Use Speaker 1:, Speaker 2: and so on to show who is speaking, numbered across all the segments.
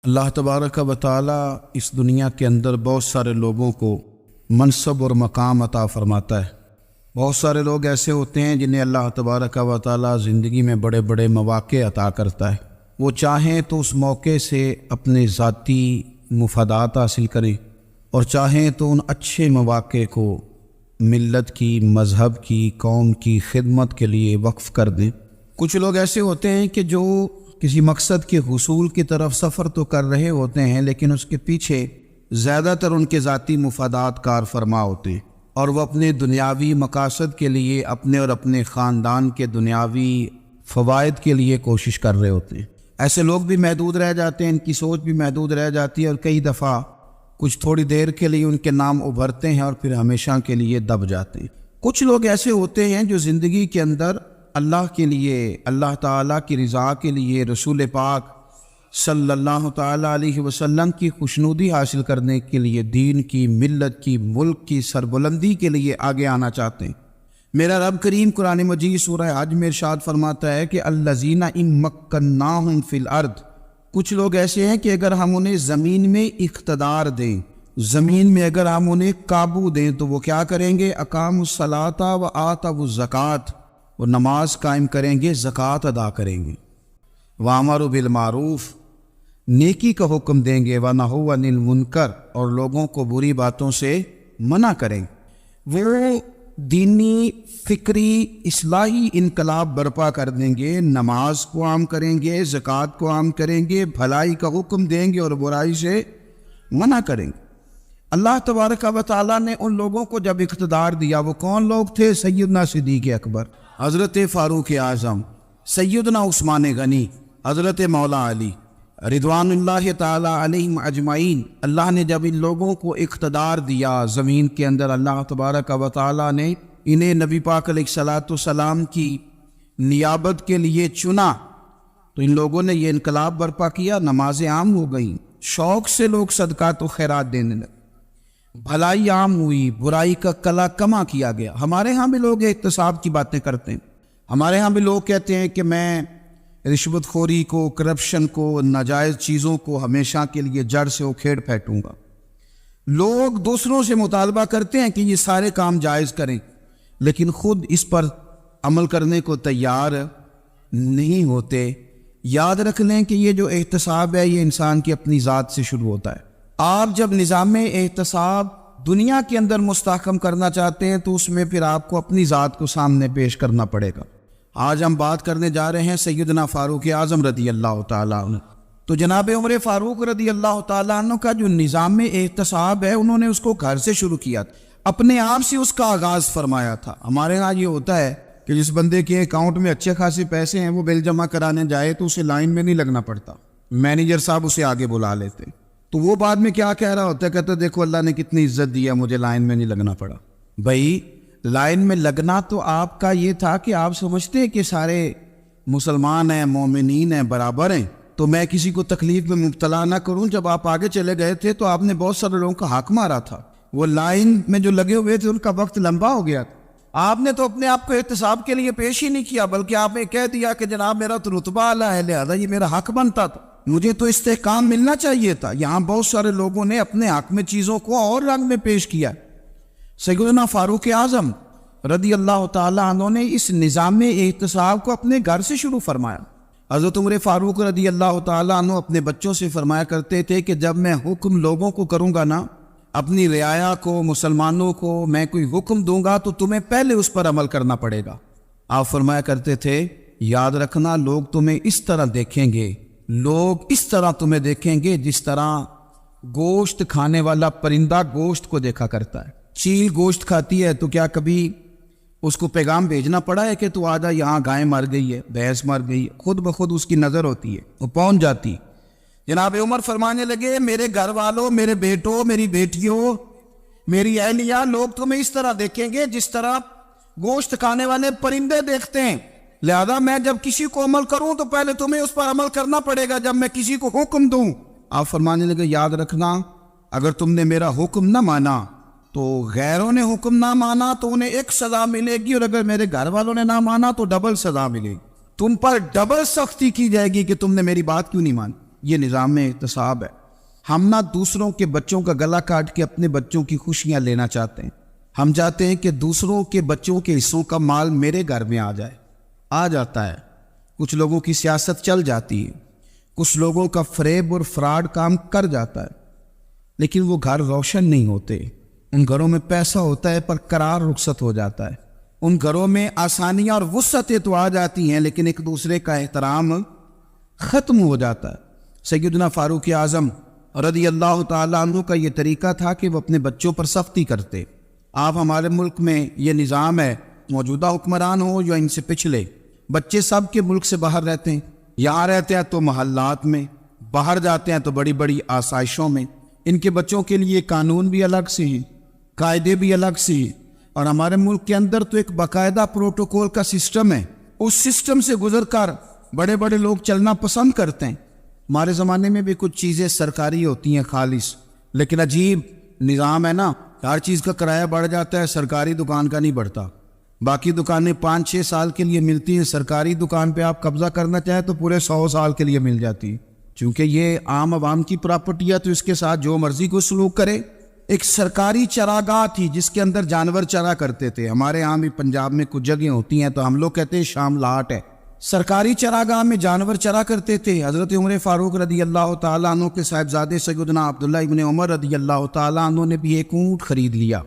Speaker 1: اللہ تبارک و تعالی اس دنیا کے اندر بہت سارے لوگوں کو منصب اور مقام عطا فرماتا ہے۔ بہت سارے لوگ ایسے ہوتے ہیں جنہیں اللہ تبارک و تعالی زندگی میں بڑے بڑے مواقع عطا کرتا ہے۔ وہ چاہیں تو اس موقع سے اپنے ذاتی مفادات حاصل کریں اور چاہیں تو ان اچھے مواقع کو ملت کی، مذہب کی، قوم کی خدمت کے لیے وقف کر دیں۔ کچھ لوگ ایسے ہوتے ہیں کہ جو کسی مقصد کے حصول کی طرف سفر تو کر رہے ہوتے ہیں، لیکن اس کے پیچھے زیادہ تر ان کے ذاتی مفادات کار فرما ہوتے ہیں اور وہ اپنے دنیاوی مقاصد کے لیے، اپنے اور اپنے خاندان کے دنیاوی فوائد کے لیے کوشش کر رہے ہوتے ہیں۔ ایسے لوگ بھی محدود رہ جاتے ہیں، ان کی سوچ بھی محدود رہ جاتی ہے اور کئی دفعہ کچھ تھوڑی دیر کے لیے ان کے نام ابھرتے ہیں اور پھر ہمیشہ کے لیے دب جاتے ہیں۔ کچھ لوگ ایسے ہوتے ہیں جو زندگی کے اندر اللہ کے لیے، اللہ تعالیٰ کی رضا کے لیے، رسول پاک صلی اللہ تعالیٰ علیہ وسلم کی خوشنودی حاصل کرنے کے لیے، دین کی، ملت کی، ملک کی سربلندی کے لیے آگے آنا چاہتے ہیں۔ میرا رب کریم قرآن مجید سورہ حج میں ارشاد فرماتا ہے کہ الذین ان مکناہم فی الارض، کچھ لوگ ایسے ہیں کہ اگر ہم انہیں زمین میں اقتدار دیں، زمین میں اگر ہم انہیں قابو دیں تو وہ کیا کریں گے؟ اقاموا الصلاۃ و آتوا الزکوٰۃ، وہ نماز قائم کریں گے، زکوٰۃ ادا کریں گے، وامروا بالمعروف، نیکی کا حکم دیں گے، ونہوا عن المنکر، اور لوگوں کو بری باتوں سے منع کریں گے۔ وہ دینی، فکری، اصلاحی انقلاب برپا کر دیں گے، نماز کو عام کریں گے، زکوٰۃ کو عام کریں گے، بھلائی کا حکم دیں گے اور برائی سے منع کریں گے۔ اللہ تبارک و تعالیٰ نے ان لوگوں کو جب اقتدار دیا، وہ کون لوگ تھے؟ سیدنا صدیق اکبر، حضرت فاروق اعظم، سیدنا عثمان غنی، حضرت مولا علی رضوان اللہ تعالی علیہم اجمعین۔ اللہ نے جب ان لوگوں کو اقتدار دیا زمین کے اندر، اللہ تبارک و تعالی نے انہیں نبی پاک علیہ الصلاۃ والسلام کی نیابت کے لیے چنا، تو ان لوگوں نے یہ انقلاب برپا کیا، نمازیں عام ہو گئیں، شوق سے لوگ صدقات و خیرات دینے لگے، بھلائی عام ہوئی، برائی کا کلا کما کیا گیا۔ ہمارے ہاں بھی لوگ احتساب کی باتیں کرتے ہیں، ہمارے ہاں بھی لوگ کہتے ہیں کہ میں رشوت خوری کو، کرپشن کو، ناجائز چیزوں کو ہمیشہ کے لیے جڑ سے اکھیڑ پھینکوں گا۔ لوگ دوسروں سے مطالبہ کرتے ہیں کہ یہ سارے کام جائز کریں، لیکن خود اس پر عمل کرنے کو تیار نہیں ہوتے۔ یاد رکھ لیں کہ یہ جو احتساب ہے، یہ انسان کی اپنی ذات سے شروع ہوتا ہے۔ آپ جب نظام احتساب دنیا کے اندر مستحکم کرنا چاہتے ہیں تو اس میں پھر آپ کو اپنی ذات کو سامنے پیش کرنا پڑے گا۔ آج ہم بات کرنے جا رہے ہیں سیدنا فاروق اعظم رضی اللہ تعالیٰ عنہ۔ تو جناب عمر فاروق رضی اللہ تعالیٰ عنہ کا جو نظام احتساب ہے، انہوں نے اس کو گھر سے شروع کیا تھا، اپنے آپ سے اس کا آغاز فرمایا تھا۔ ہمارے ہاں یہ ہوتا ہے کہ جس بندے کے اکاؤنٹ میں اچھے خاصے پیسے ہیں، وہ بل جمع کرانے جائے تو اسے لائن میں نہیں لگنا پڑتا، مینیجر صاحب اسے آگے بلا لیتے، تو وہ بعد میں کیا کہہ رہا ہوتا ہے؟ کہتا ہے دیکھو اللہ نے کتنی عزت دی ہے، مجھے لائن میں نہیں لگنا پڑا۔ بھائی لائن میں لگنا تو آپ کا یہ تھا کہ آپ سمجھتے ہیں کہ سارے مسلمان ہیں، مومنین ہیں، برابر ہیں، تو میں کسی کو تکلیف میں مبتلا نہ کروں۔ جب آپ آگے چلے گئے تھے تو آپ نے بہت سارے لوگوں کا حق مارا تھا، وہ لائن میں جو لگے ہوئے تھے ان کا وقت لمبا ہو گیا تھا۔ آپ نے تو اپنے آپ کو احتساب کے لیے پیش ہی نہیں کیا، بلکہ آپ نے کہہ دیا کہ جناب میرا تو رتبہ اعلیٰ ہے، لہذا یہ میرا حق بنتا تھا، مجھے تو استحکام ملنا چاہیے تھا۔ یہاں بہت سارے لوگوں نے اپنے حق میں چیزوں کو اور رنگ میں پیش کیا۔ سیدنا فاروق اعظم رضی اللہ تعالیٰ عنہ نے اس نظام احتساب کو اپنے گھر سے شروع فرمایا۔ حضرت عمر فاروق رضی اللہ تعالیٰ عنہ اپنے بچوں سے فرمایا کرتے تھے کہ جب میں حکم لوگوں کو کروں گا نا، اپنی رعایا کو، مسلمانوں کو میں کوئی حکم دوں گا تو تمہیں پہلے اس پر عمل کرنا پڑے گا۔ آپ فرمایا کرتے تھے یاد رکھنا، لوگ تمہیں اس طرح دیکھیں گے، لوگ اس طرح تمہیں دیکھیں گے جس طرح گوشت کھانے والا پرندہ گوشت کو دیکھا کرتا ہے۔ چیل گوشت کھاتی ہے تو کیا کبھی اس کو پیغام بھیجنا پڑا ہے کہ تو آجا یہاں گائے مر گئی ہے، بھینس مر گئی ہے؟ خود بخود اس کی نظر ہوتی ہے، وہ پہنچ جاتی۔ جناب عمر فرمانے لگے میرے گھر والوں، میرے بیٹوں، میری بیٹیوں، میری اہلیہ، لوگ تمہیں اس طرح دیکھیں گے جس طرح گوشت کھانے والے پرندے دیکھتے ہیں، لہذا میں جب کسی کو عمل کروں تو پہلے تمہیں اس پر عمل کرنا پڑے گا جب میں کسی کو حکم دوں۔ آپ فرمانے لگے یاد رکھنا، اگر تم نے میرا حکم نہ مانا تو غیروں نے حکم نہ مانا تو انہیں ایک سزا ملے گی، اور اگر میرے گھر والوں نے نہ مانا تو ڈبل سزا ملے گی، تم پر ڈبل سختی کی جائے گی کہ تم نے میری بات کیوں نہیں مانی۔ یہ نظام احتساب ہے۔ ہم نہ دوسروں کے بچوں کا گلا کاٹ کے اپنے بچوں کی خوشیاں لینا چاہتے ہیں، ہم چاہتے ہیں کہ دوسروں کے بچوں کے حصوں کا مال میرے گھر میں آ جاتا ہے۔ کچھ لوگوں کی سیاست چل جاتی ہے، کچھ لوگوں کا فریب اور فراڈ کام کر جاتا ہے، لیکن وہ گھر روشن نہیں ہوتے۔ ان گھروں میں پیسہ ہوتا ہے پر قرار رخصت ہو جاتا ہے، ان گھروں میں آسانیاں اور وسعتیں تو آ جاتی ہیں لیکن ایک دوسرے کا احترام ختم ہو جاتا ہے۔ سیدنا فاروق اعظم رضی اللہ تعالیٰ عنہ کا یہ طریقہ تھا کہ وہ اپنے بچوں پر سختی کرتے۔ آپ ہمارے ملک میں یہ نظام ہے، موجودہ حکمران ہو یا ان سے پچھلے، بچے سب کے ملک سے باہر رہتے ہیں، یہاں رہتے ہیں تو محلات میں، باہر جاتے ہیں تو بڑی بڑی آسائشوں میں۔ ان کے بچوں کے لیے قانون بھی الگ سے ہیں، قاعدے بھی الگ سے ہیں، اور ہمارے ملک کے اندر تو ایک باقاعدہ پروٹوکول کا سسٹم ہے، اس سسٹم سے گزر کر بڑے بڑے لوگ چلنا پسند کرتے ہیں۔ ہمارے زمانے میں بھی کچھ چیزیں سرکاری ہوتی ہیں خالص، لیکن عجیب نظام ہے نا، ہر چیز کا کرایہ بڑھ جاتا ہے، سرکاری دکان کا نہیں بڑھتا۔ باقی دکانیں 5-6 سال کے لیے ملتی ہیں، سرکاری دکان پہ آپ قبضہ کرنا چاہیں تو پورے 100 سال کے لیے مل جاتی ہے، چونکہ یہ عام عوام کی پراپرٹی ہے تو اس کے ساتھ جو مرضی کو سلوک کرے۔ ایک سرکاری چراگاہ تھی جس کے اندر جانور چرا کرتے تھے، ہمارے یہاں بھی پنجاب میں کچھ جگہیں ہوتی ہیں تو ہم لوگ کہتے ہیں شام لاٹ ہے، سرکاری چراگاہ میں جانور چرا کرتے تھے۔ حضرت عمر فاروق رضی اللہ تعالیٰ عنہ کے صاحبزادے سیدنا عبداللہ ابن عمر رضی اللہ تعالیٰ عنہ نے بھی ایک اونٹ خرید لیا،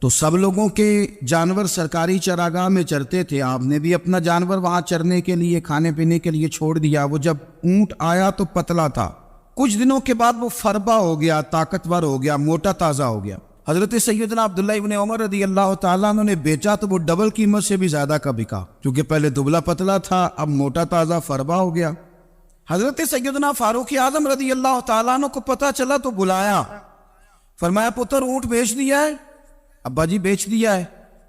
Speaker 1: تو سب لوگوں کے جانور سرکاری چراگاہ میں چرتے تھے، آپ نے بھی اپنا جانور وہاں چرنے کے لیے کھانے پینے کے لیے چھوڑ دیا۔ وہ جب اونٹ آیا تو پتلا تھا، کچھ دنوں کے بعد وہ فربا ہو گیا، طاقتور ہو گیا، موٹا تازہ ہو گیا۔ حضرت سیدنا عبداللہ ابن عمر رضی اللہ تعالیٰ عنہ نے بیچا تو وہ ڈبل قیمت سے بھی زیادہ کا بکا، کیونکہ پہلے دبلا پتلا تھا، اب موٹا تازہ فربا ہو گیا۔ حضرت سیدنا فاروق اعظم رضی اللہ تعالیٰ عنہ کو پتہ چلا تو بلایا، فرمایا پتر اونٹ بیچ دیا ہے؟ ابا جی بیچ دیا ہے۔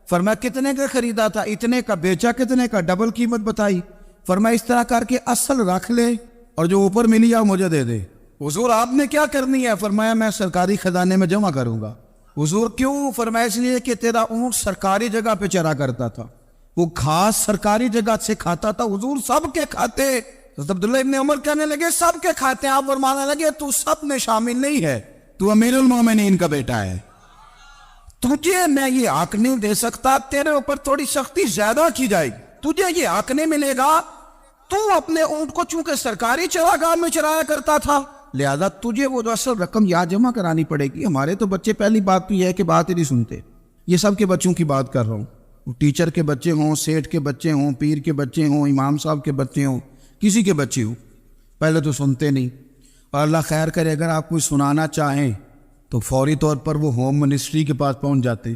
Speaker 1: فرمایا کتنے کا خریدا تھا؟ اتنے کا۔ بیچا کتنے کا؟ ڈبل قیمت بتائی۔ فرمایا اس طرح کر کے اصل رکھ لے اور جو اوپر ملی ہے مجھے دے دے۔ حضور آپ نے کیا کرنی ہے؟ فرمایا میں سرکاری خزانے میں جمع کروں گا۔ حضور کیوں؟ فرمایا اس لیے کہ تیرا اونٹ سرکاری جگہ پہ چرا کرتا تھا، وہ گھاس سرکاری جگہ سے کھاتا تھا۔ حضور سب کے کھاتے؟ حضرت عبداللہ ابن عمر کہنے لگے سب کے کھاتے ہیں۔ آپ فرمانے لگے تو سب میں شامل نہیں ہے، تو امیر المومنین کا بیٹا ہے، تجھے میں یہ حق نہیں دے سکتا، تیرے اوپر تھوڑی سختی زیادہ کی جائے گی، تجھے یہ حق نہیں ملے گا۔ تو اپنے اونٹ کو چونکہ سرکاری چراگاہ میں چرایا کرتا تھا، لہذا تجھے وہ جو اصل رقم یہاں جمع کرانی پڑے گی۔ ہمارے تو بچے پہلی بات تو یہ ہے کہ بات ہی نہیں سنتے، یہ سب کے بچوں کی بات کر رہا ہوں، ٹیچر کے بچے ہوں، سیٹھ کے بچے ہوں، پیر کے بچے ہوں، امام صاحب کے بچے ہوں، کسی کے بچے ہوں، پہلے تو سنتے نہیں، اور اللہ خیر کرے اگر آپ کوئی سنانا چاہیں تو فوری طور پر وہ ہوم منسٹری کے پاس پہنچ جاتے،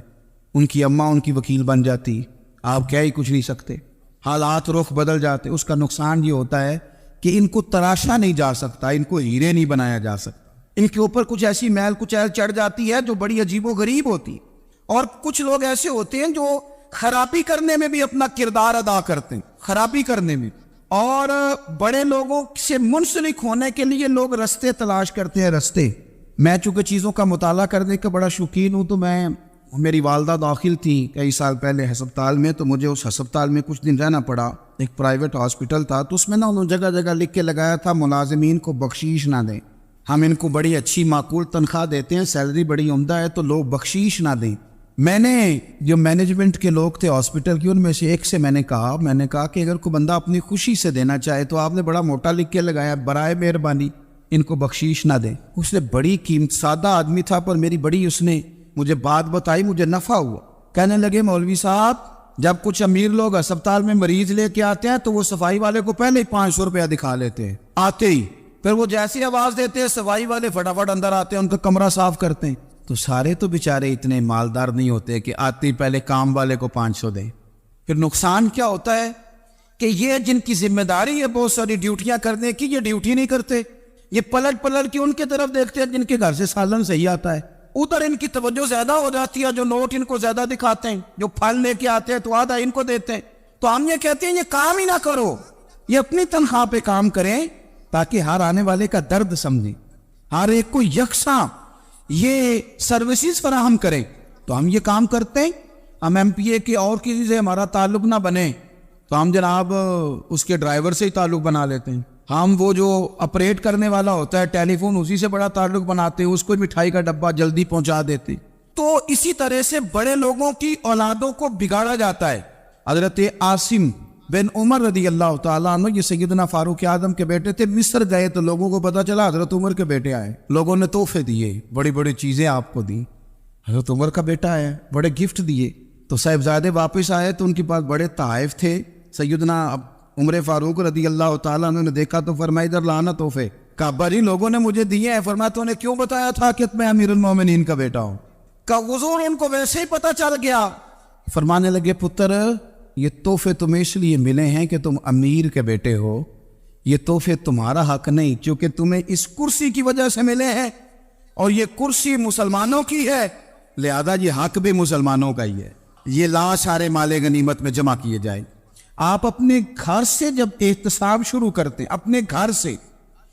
Speaker 1: ان کی اماں ان کی وکیل بن جاتی، آپ کہہ ہی کچھ نہیں سکتے، حالات رخ بدل جاتے۔ اس کا نقصان یہ ہوتا ہے کہ ان کو تراشا نہیں جا سکتا، ان کو ہیرے نہیں بنایا جا سکتا، ان کے اوپر کچھ ایسی میل کچیل چڑھ جاتی ہے جو بڑی عجیب و غریب ہوتی۔ اور کچھ لوگ ایسے ہوتے ہیں جو خرابی کرنے میں بھی اپنا کردار ادا کرتے ہیں، خرابی کرنے میں، اور بڑے لوگوں سے منسلک ہونے کے لیے لوگ رستے تلاش کرتے ہیں، رستے۔ میں چونکہ چیزوں کا مطالعہ کرنے کا بڑا شوقین ہوں، تو میری والدہ داخل تھی کئی سال پہلے ہسپتال میں، تو مجھے اس ہسپتال میں کچھ دن رہنا پڑا، ایک پرائیویٹ ہاسپٹل تھا، تو اس میں انہوں نے جگہ جگہ لکھ کے لگایا تھا ملازمین کو بخشیش نہ دیں، ہم ان کو بڑی اچھی معقول تنخواہ دیتے ہیں، سیلری بڑی عمدہ ہے، تو لوگ بخشیش نہ دیں۔ میں نے جو مینجمنٹ کے لوگ تھے ہاسپٹل کی، ان میں سے ایک سے میں نے کہا کہ اگر کوئی بندہ اپنی خوشی سے دینا چاہے تو آپ نے بڑا موٹا لکھ کے لگایا برائے مہربانی ان کو بخشیش نہ دیں۔ اس نے بڑی قیمت، سادہ آدمی تھا پر میری بڑی اس نے مجھے بات بتائی، مجھے نفع ہوا۔ کہنے لگے مولوی صاحب جب کچھ امیر لوگ ہسپتال میں مریض لے کے آتے ہیں تو وہ صفائی والے کو پہلے ہی 500 روپیہ دکھا لیتے ہیں آتے ہی، پھر وہ جیسی آواز دیتے ہیں صفائی والے فٹافٹ اندر آتے ہیں، ان کا کمرہ صاف کرتے ہیں۔ تو سارے تو بیچارے اتنے مالدار نہیں ہوتے کہ آتے ہی پہلے کام والے کو 500 دیں۔ پھر نقصان کیا ہوتا ہے کہ یہ جن کی ذمہ داری ہے بہت ساری ڈیوٹیاں کرنے کی، یہ ڈیوٹی نہیں کرتے، یہ پلٹ کے ان کے طرف دیکھتے ہیں جن کے گھر سے سالن صحیح آتا ہے، ادھر ان کی توجہ زیادہ ہو جاتی ہے، جو نوٹ ان کو زیادہ دکھاتے ہیں، جو پھل لے کے آتے ہیں تو آدھا ان کو دیتے ہیں۔ تو ہم یہ کہتے ہیں یہ کام ہی نہ کرو، یہ اپنی تنخواہ پہ کام کریں تاکہ ہر آنے والے کا درد سمجھیں، ہر ایک کو یکساں یہ سروسز فراہم کریں۔ تو ہم یہ کام کرتے ہیں، ہم ایم پی اے کے اور کسی سے ہمارا تعلق نہ بنے تو ہم جناب اس کے ڈرائیور سے ہی تعلق بنا لیتے ہیں، ہم وہ جو آپریٹ کرنے والا ہوتا ہے ٹیلی فون اسی سے بڑا تعلق بناتے ہیں، اس کو مٹھائی کا ڈبہ جلدی پہنچا دیتے. تو اسی طرح سے بڑے لوگوں کی اولادوں کو بگاڑا جاتا ہے. حضرت عاصم بن عمر رضی اللہ تعالیٰ عنہ، یہ سیدنا فاروق اعظم کے بیٹے تھے، مصر گئے تو لوگوں کو پتا چلا حضرت عمر کے بیٹے آئے. لوگوں نے تحفے دیے، بڑی بڑی چیزیں آپ کو دی. حضرت عمر کا بیٹا آیا، بڑے گفٹ دیے. تو صاحبزادے واپس آئے تو ان کے پاس بڑے تحائف تھے. سیدنا عمر فاروق رضی اللہ تعالیٰ عنہ نے دیکھا تو فرمایا ادھر لانا تحفے. کہا بھائی لوگوں نے مجھے دیے ہیں. فرمایا تو نے کیوں بتایا تھا کہ میں امیر المومنین کا بیٹا ہوں؟ کہا حضور ان کو ویسے ہی پتہ چل گیا. فرمانے لگے پتر یہ تحفے تمہیں اس لیے ملے ہیں کہ تم امیر کے بیٹے ہو، یہ تحفے تمہارا حق نہیں، چونکہ تمہیں اس کرسی کی وجہ سے ملے ہیں اور یہ کرسی مسلمانوں کی ہے، لہذا یہ حق بھی مسلمانوں کا ہی ہے. یہ لا سارے مال غنیمت میں جمع کیے جائیں. آپ اپنے گھر سے جب احتساب شروع کرتے ہیں، اپنے گھر سے،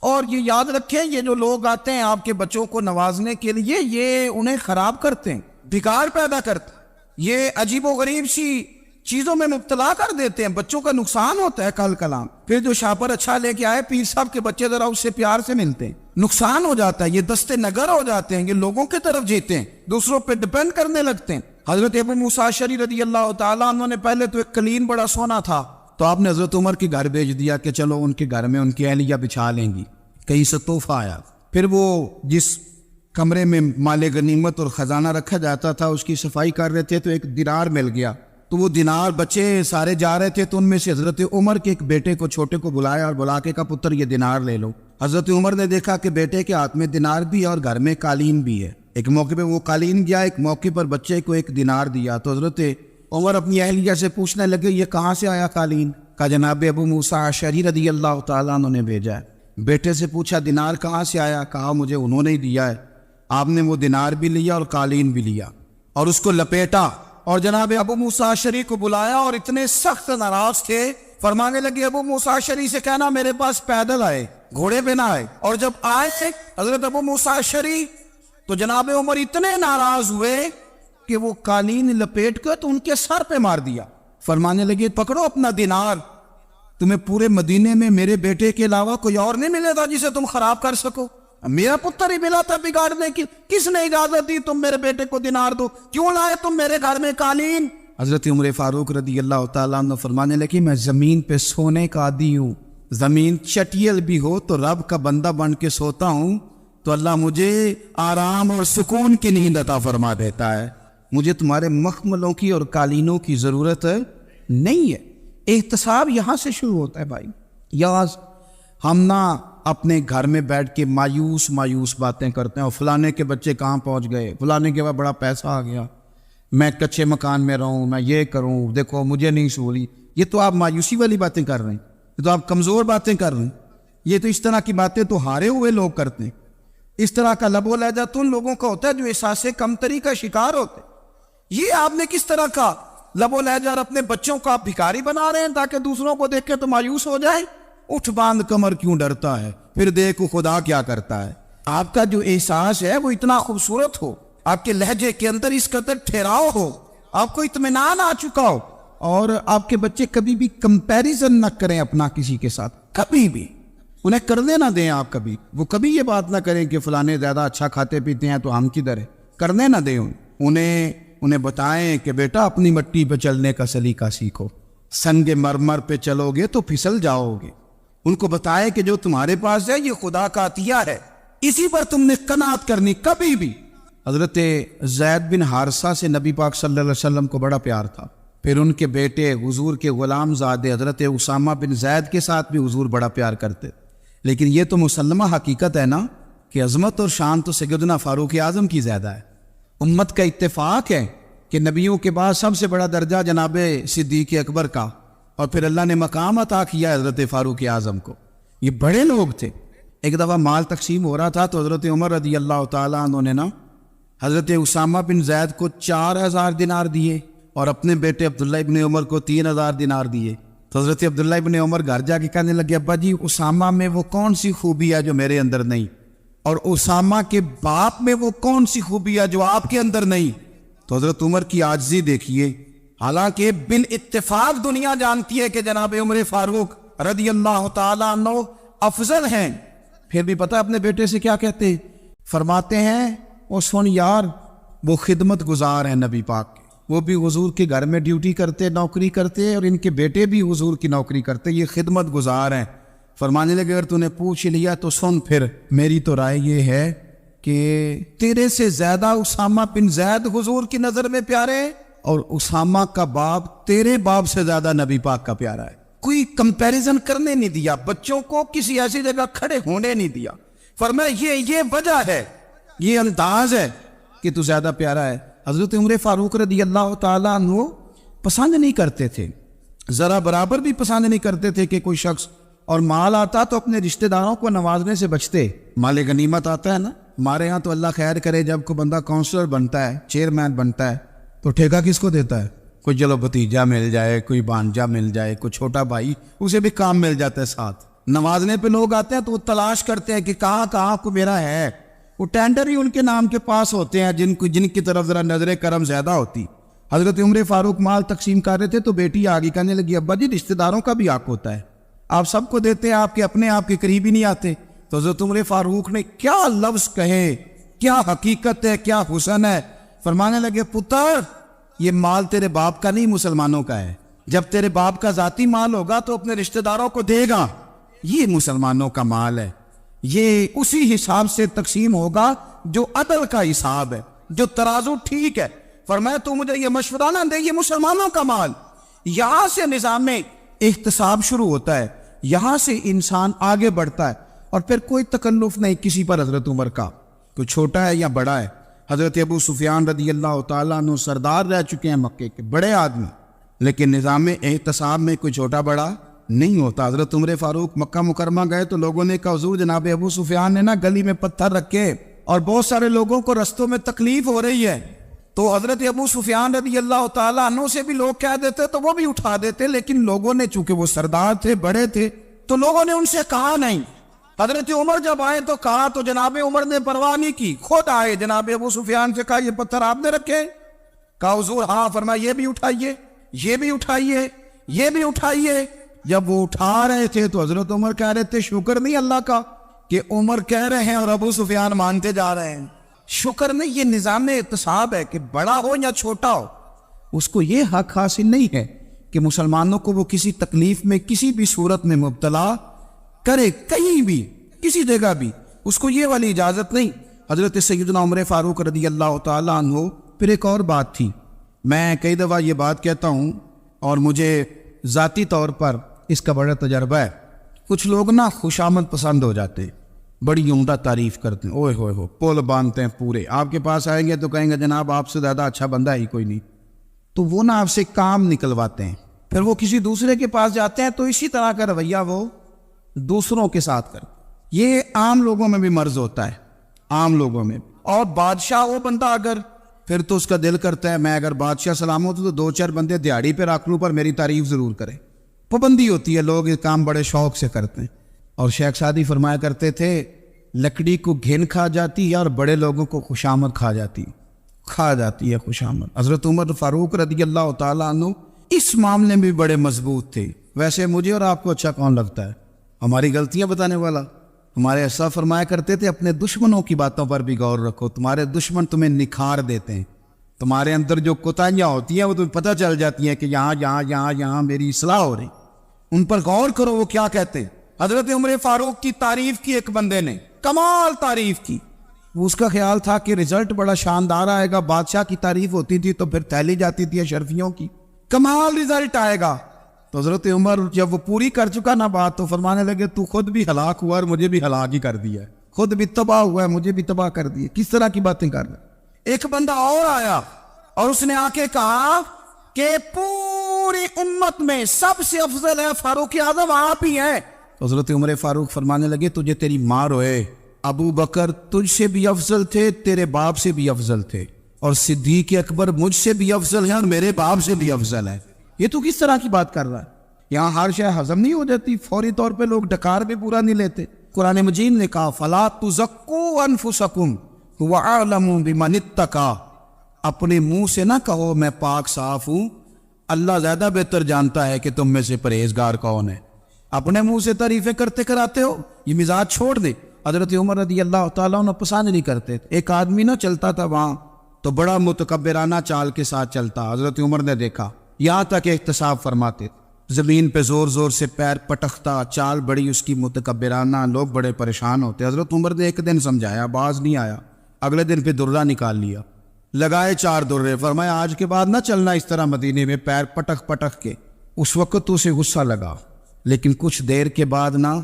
Speaker 1: اور یہ یاد رکھیں یہ جو لوگ آتے ہیں آپ کے بچوں کو نوازنے کے لیے، یہ انہیں خراب کرتے ہیں، بگاڑ پیدا کرتے ہیں، یہ عجیب و غریب سی چیزوں میں مبتلا کر دیتے ہیں، بچوں کا نقصان ہوتا ہے. کل کلام پھر جو شاپر اچھا لے کے آئے پیر صاحب کے بچے ذرا اس سے پیار سے ملتے ہیں، نقصان ہو جاتا ہے. یہ دستے نگر ہو جاتے ہیں، یہ لوگوں کی طرف جیتے ہیں، دوسروں پہ ڈیپینڈ کرنے لگتے ہیں. حضرت ابو موسیٰ اشعری رضی اللہ تعالیٰ عنہ نے پہلے تو ایک قلین بڑا سونا تھا، تو آپ نے حضرت عمر کے گھر بھیج دیا کہ چلو ان کے گھر میں ان کی اہلیہ بچھا لیں گی. کہیں سے تحفہ آیا. پھر وہ جس کمرے میں مال غنیمت اور خزانہ رکھا جاتا تھا اس کی صفائی کر رہے تھے تو ایک دینار مل گیا. تو وہ دینار بچے سارے جا رہے تھے تو ان میں سے حضرت عمر کے ایک بیٹے کو چھوٹے کو بلایا اور بلا کے کہا پتر یہ دینار لے لو. حضرت عمر نے دیکھا کہ بیٹے کے ہاتھ میں دینار بھی ہے اور گھر میں قالین بھی ہے. ایک موقع پہ وہ قالین گیا، ایک موقع پر بچے کو ایک دینار دیا. تو حضرت عمر اپنی اہلیہ سے پوچھنے لگے یہ کہاں سے آیا قالین؟ کہا جناب ابو موسیٰ اشعری رضی اللہ تعالیٰ عنہ نے بھیجا ہے. بیٹے سے پوچھا دینار کہاں سے آیا؟ کہا مجھے انہوں نے ہی دیا ہے. آپ نے وہ دینار بھی لیا اور قالین بھی لیا اور اس کو لپیٹا اور جناب ابو موسیٰ اشعری کو بلایا اور اتنے سخت ناراض تھے. فرمانے لگے ابو موسیٰ اشعری سے کہنا میرے پاس پیدل آئے، گھوڑے پہ نہ آئے. اور جب آئے حضرت ابو موسیٰ اشعری تو جناب عمر اتنے ناراض ہوئے کہ وہ قالین لپیٹ کر تو ان کے سر پہ مار دیا. فرمانے لگے پکڑو اپنا دینار، تمہیں پورے مدینے میں میرے بیٹے کے علاوہ کوئی اور نہیں ملے تھا جسے تم خراب کر سکو. میرا پتر ہی ملا تھا بگاڑنے کی، کس نے اجازت دی تم میرے بیٹے کو دینار دو؟ کیوں لائے تم میرے گھر میں قالین؟ حضرت عمر فاروق رضی اللہ تعالیٰ عنہ فرمانے لگے میں زمین پہ سونے کا عادی ہوں، زمین چٹیل بھی ہو تو رب کا بندہ بن کے سوتا ہوں تو اللہ مجھے آرام اور سکون کی نیند عطا فرما دیتا ہے. مجھے تمہارے مخملوں کی اور قالینوں کی ضرورت نہیں ہے. احتساب یہاں سے شروع ہوتا ہے بھائی. یاز ہم نہ اپنے گھر میں بیٹھ کے مایوس باتیں کرتے ہیں اور فلانے کے بچے کہاں پہنچ گئے، فلانے کے بعد بڑا پیسہ آ گیا، میں کچے مکان میں رہوں، میں یہ کروں، دیکھو مجھے نہیں سہولی. یہ تو آپ مایوسی والی باتیں کر رہے ہیں، یہ تو آپ کمزور باتیں کر رہے ہیں. یہ تو اس طرح کی باتیں تو ہارے ہوئے لوگ کرتے ہیں. اس طرح کا لب و لہجہ تو ان لوگوں کا ہوتا ہے جو احساس کمتری کا شکار ہوتے ہیں. یہ آپ نے کس طرح کا لب و لہجہ اور اپنے بچوں کو آپ بھکاری بنا رہے ہیں تاکہ دوسروں کو دیکھ کے تو مایوس ہو جائے. اٹھ باندھ کمر کیوں ڈرتا ہے، پھر دیکھو خدا کیا کرتا ہے. آپ کا جو احساس ہے وہ اتنا خوبصورت ہو، آپ کے لہجے کے اندر اس قدر ٹھہراؤ ہو، آپ کو اطمینان آ چکا ہو، اور آپ کے بچے کبھی بھی کمپیریزن نہ کریں اپنا کسی کے ساتھ، کبھی بھی انہیں کرنے نہ دیں. آپ کبھی وہ کبھی یہ بات نہ کریں کہ فلانے زیادہ اچھا کھاتے پیتے ہیں تو ہم کدھر ہیں، کرنے نہ دیں. انہیں بتائیں کہ بیٹا اپنی مٹی پہ چلنے کا سلیقہ سیکھو، سنگ مرمر پہ چلو گے تو پھسل جاؤ گے. ان کو بتائیں کہ جو تمہارے پاس ہے یہ خدا کا عطیہ ہے، اسی پر تم نے قناعت کرنی کبھی بھی. حضرت زید بن حارثہ سے نبی پاک صلی اللہ علیہ وسلم کو بڑا پیار تھا. پھر ان کے بیٹے حضور کے غلام زادے حضرت اسامہ بن زید کے ساتھ بھی حضور بڑا پیار کرتے. لیکن یہ تو مسلمہ حقیقت ہے نا کہ عظمت اور شان تو سیدنا فاروق اعظم کی زیادہ ہے. امت کا اتفاق ہے کہ نبیوں کے بعد سب سے بڑا درجہ جناب صدیق اکبر کا، اور پھر اللہ نے مقام عطا کیا حضرت فاروق اعظم کو. یہ بڑے لوگ تھے. ایک دفعہ مال تقسیم ہو رہا تھا تو حضرت عمر رضی اللہ تعالیٰ عنہ نے نا حضرت اسامہ بن زید کو 4000 دینار دیے اور اپنے بیٹے عبداللہ ابن عمر کو 3000 دینار دیے. تو حضرت عبداللہ ابن عمر گھر جا کے کہنے لگے ابا جی اسامہ میں وہ کون سی خوبی ہے جو میرے اندر نہیں، اور اسامہ کے باپ میں وہ کون سی خوبی ہے جو آپ کے اندر نہیں. تو حضرت عمر کی عاجزی دیکھیے. حالانکہ بال اتفاق دنیا جانتی ہے کہ جناب عمر فاروق رضی اللہ تعالیٰ عنہ افضل ہیں، پھر بھی پتہ اپنے بیٹے سے کیا کہتے ہیں؟ فرماتے ہیں وہ سن یار، وہ خدمت گزار ہیں نبی پاک کے، وہ بھی حضور کے گھر میں ڈیوٹی کرتے، نوکری کرتے، اور ان کے بیٹے بھی حضور کی نوکری کرتے، یہ خدمت گزار ہیں۔ فرمانے لگے اگر تو نے پوچھ لیا تو سن، پھر میری تو رائے یہ ہے کہ تیرے سے زیادہ اسامہ بن زید حضور کی نظر میں پیارے ہیں، اور اسامہ کا باپ تیرے باپ سے زیادہ نبی پاک کا پیارا ہے۔ کوئی کمپیریزن کرنے نہیں دیا، بچوں کو کسی ایسی جگہ کھڑے ہونے نہیں دیا۔ فرمایا یہ وجہ ہے، یہ انداز ہے کہ تو زیادہ پیارا ہے۔ حضرت عمر فاروق رضی اللہ تعالیٰ عنہ پسند نہیں کرتے تھے، ذرا برابر بھی پسند نہیں کرتے تھے کہ کوئی شخص اور مال آتا تو اپنے رشتہ داروں کو نوازنے سے بچتے۔ مال غنیمت آتا ہے نا، ہمارے ہاں تو اللہ خیر کرے جب کوئی بندہ کونسلر بنتا ہے، چیئرمین بنتا ہے، تو ٹھیکہ کس کو دیتا ہے؟ کوئی چلو بھتیجا مل جائے، کوئی بانجا مل جائے، کوئی چھوٹا بھائی، اسے بھی کام مل جاتا ہے ساتھ۔ نوازنے پہ لوگ آتے ہیں تو وہ تلاش کرتے ہیں کہ کہاں کو میرا ہے، وہ ٹینڈر ہی ان کے نام کے پاس ہوتے ہیں جن کی طرف ذرا نظر کرم زیادہ ہوتی۔ حضرت عمر فاروق مال تقسیم کر رہے تھے تو بیٹی آگے کہنے لگی ابا جی رشتہ داروں کا بھی حق ہوتا ہے، آپ سب کو دیتے ہیں، آپ کے قریب ہی نہیں آتے۔ تو حضرت عمر فاروق نے کیا لفظ کہے، کیا حقیقت ہے، کیا حسن ہے۔ فرمانے لگے پتر یہ مال تیرے باپ کا نہیں، مسلمانوں کا ہے، جب تیرے باپ کا ذاتی مال ہوگا تو اپنے رشتہ داروں کو دے گا، یہ مسلمانوں کا مال ہے، یہ اسی حساب سے تقسیم ہوگا جو عدل کا حساب ہے، جو ترازو ٹھیک ہے۔ فرمایا تو مجھے یہ مشورہ نہ دے، یہ مسلمانوں کا مال۔ یہاں سے نظام میں احتساب شروع ہوتا ہے، یہاں سے انسان آگے بڑھتا ہے، اور پھر کوئی تکلف نہیں کسی پر حضرت عمر کا، کوئی چھوٹا ہے یا بڑا ہے۔ حضرت ابو سفیان رضی اللہ تعالیٰ عنہ سردار رہ چکے ہیں مکے کے، بڑے آدمی، لیکن نظام احتساب میں کوئی چھوٹا بڑا نہیں ہوتا۔ حضرت عمر فاروق مکہ مکرمہ گئے تو لوگوں نے کہا حضور جناب ابو سفیان نے نا گلی میں پتھر رکھے اور بہت سارے لوگوں کو رستوں میں تکلیف ہو رہی ہے، تو حضرت ابو سفیان رضی اللہ تعالیٰ عنہ سے بھی لوگ کہہ دیتے تو وہ بھی اٹھا دیتے، لیکن لوگوں نے چونکہ وہ سردار تھے، بڑے تھے، تو لوگوں نے ان سے کہا نہیں۔ حضرت عمر جب آئے تو کہا تو جناب عمر نے پرواہ نہیں کی، خود آئے جناب ابو سفیان سے کہا یہ پتھر آپ نے رکھے؟ کہا حضور ہاں۔ فرمایا یہ بھی اٹھائیے، یہ بھی اٹھائیے، یہ بھی اٹھائیے۔ جب وہ اٹھا رہے تھے تو حضرت عمر کہہ رہے تھے شکر نہیں اللہ کا کہ عمر کہہ رہے ہیں اور ابو سفیان مانتے جا رہے ہیں، شکر نہیں۔ یہ نظام احتساب ہے کہ بڑا ہو یا چھوٹا ہو، اس کو یہ حق حاصل نہیں ہے کہ مسلمانوں کو وہ کسی تکلیف میں کسی بھی صورت میں مبتلا کرے، کہیں بھی کسی جگہ بھی، اس کو یہ والی اجازت نہیں۔ حضرت سیدنا عمر فاروق رضی اللہ تعالیٰ عنہ۔ پھر ایک اور بات تھی، میں کئی دفعہ یہ بات کہتا ہوں اور مجھے ذاتی طور پر اس کا بڑا تجربہ ہے، کچھ لوگ نا خوشامد پسند ہو جاتے ہیں، بڑی عمدہ تعریف کرتے ہیں، اوئے ہوئے ہو پول باندھتے ہیں پورے، آپ کے پاس آئیں گے تو کہیں گے جناب آپ سے زیادہ اچھا بندہ ہی کوئی نہیں، تو وہ نا آپ سے کام نکلواتے ہیں، پھر وہ کسی دوسرے کے پاس جاتے ہیں تو اسی طرح کا رویہ وہ دوسروں کے ساتھ کرتے۔ یہ عام لوگوں میں بھی مرض ہوتا ہے، عام لوگوں میں۔ اور بادشاہ وہ بندہ اگر، پھر تو اس کا دل کرتا ہے میں اگر بادشاہ سلامت ہوں تو دو چار بندے دیہڑی پہ رکھ لوں پر میری تعریف ضرور کریں۔ پابندی ہوتی ہے، لوگ یہ کام بڑے شوق سے کرتے ہیں۔ اور شیخ سعدی فرمایا کرتے تھے لکڑی کو گھن کھا جاتی ہے اور بڑے لوگوں کو خوشامد کھا جاتی ہے خوشامد۔ حضرت عمر فاروق رضی اللہ تعالیٰ عنہ اس معاملے میں بھی بڑے مضبوط تھے۔ ویسے مجھے اور آپ کو اچھا کون لگتا ہے؟ ہماری غلطیاں بتانے والا؟ ہمارے ایسا فرمایا کرتے تھے اپنے دشمنوں کی باتوں پر بھی غور رکھو، تمہارے دشمن تمہیں نکھار دیتے ہیں، تمہارے اندر جو کوتاہیاں ہوتی ہیں وہ تمہیں پتہ چل جاتی ہیں کہ یہاں میری اصلاح ہو رہی، ان پر غور کرو وہ کیا کہتے ہیں۔ حضرت عمر فاروق کی تعریف کی ایک بندے نے، کمال تعریف کی، وہ اس کا خیال تھا کہ رزلٹ بڑا شاندار آئے گا، بادشاہ کی تعریف ہوتی تھی تو پھر تھیلی جاتی تھی اشرفیوں کی، کمال رزلٹ آئے گا۔ تو حضرت عمر جب وہ پوری کر چکا نا بات تو فرمانے لگے تو خود بھی ہلاک ہوا اور مجھے بھی ہلاک ہی کر دیا ہے، خود بھی تباہ ہوا ہے مجھے بھی تباہ کر دیا، کس طرح کی باتیں کر رہے۔ ایک بندہ اور آیا اور اس نے آ کے کہا کہ پوری امت میں سب سے افضل ہے فاروق اعظم آپ ہی ہیں۔ حضرت عمر فاروق فرمانے لگے تجھے تیری ماں روئے، ابو بکر تجھ سے بھی افضل تھے، تیرے باپ سے بھی افضل تھے، اور صدیق اکبر مجھ سے بھی افضل ہے اور میرے باپ سے بھی افضل ہے۔ یہ تو کس طرح کی بات کر رہا ہے؟ یہاں ہر شے ہضم نہیں ہو جاتی، فوری طور پہ لوگ ڈکار بھی پورا نہیں لیتے۔ قرآن مجید نے کہا فَلَا تُزَكُّوا أَنفُسَكُمْ هُوَ أَعْلَمُ بِمَنِ اتَّقَىٰ، اپنے منہ سے نہ کہو میں پاک صاف ہوں، اللہ زیادہ بہتر جانتا ہے کہ تم میں سے پرہیزگار کون ہے۔ اپنے منہ سے تعریفیں کرتے کراتے ہو، یہ مزاج چھوڑ دے۔ حضرت عمر رضی اللہ تعالیٰ عنہ پسند نہیں کرتے تھے۔ ایک آدمی نہ چلتا تھا وہاں تو بڑا متکبرانہ چال کے ساتھ چلتا، حضرت عمر نے دیکھا، یہاں تک احتساب فرماتے، زمین پہ زور زور سے پیر پٹکتا، چال بڑی اس کی متکبرانہ، لوگ بڑے پریشان ہوتے۔ حضرت عمر نے ایک دن سمجھایا، باز نہیں آیا، اگلے دن پہ درہ نکال لیا، لگائے 4 درے، فرمایا آج کے بعد نہ چلنا اس طرح مدینے میں پیر پٹک پٹک کے۔ اس وقت تو اسے غصہ لگا، لیکن کچھ دیر کے بعد نا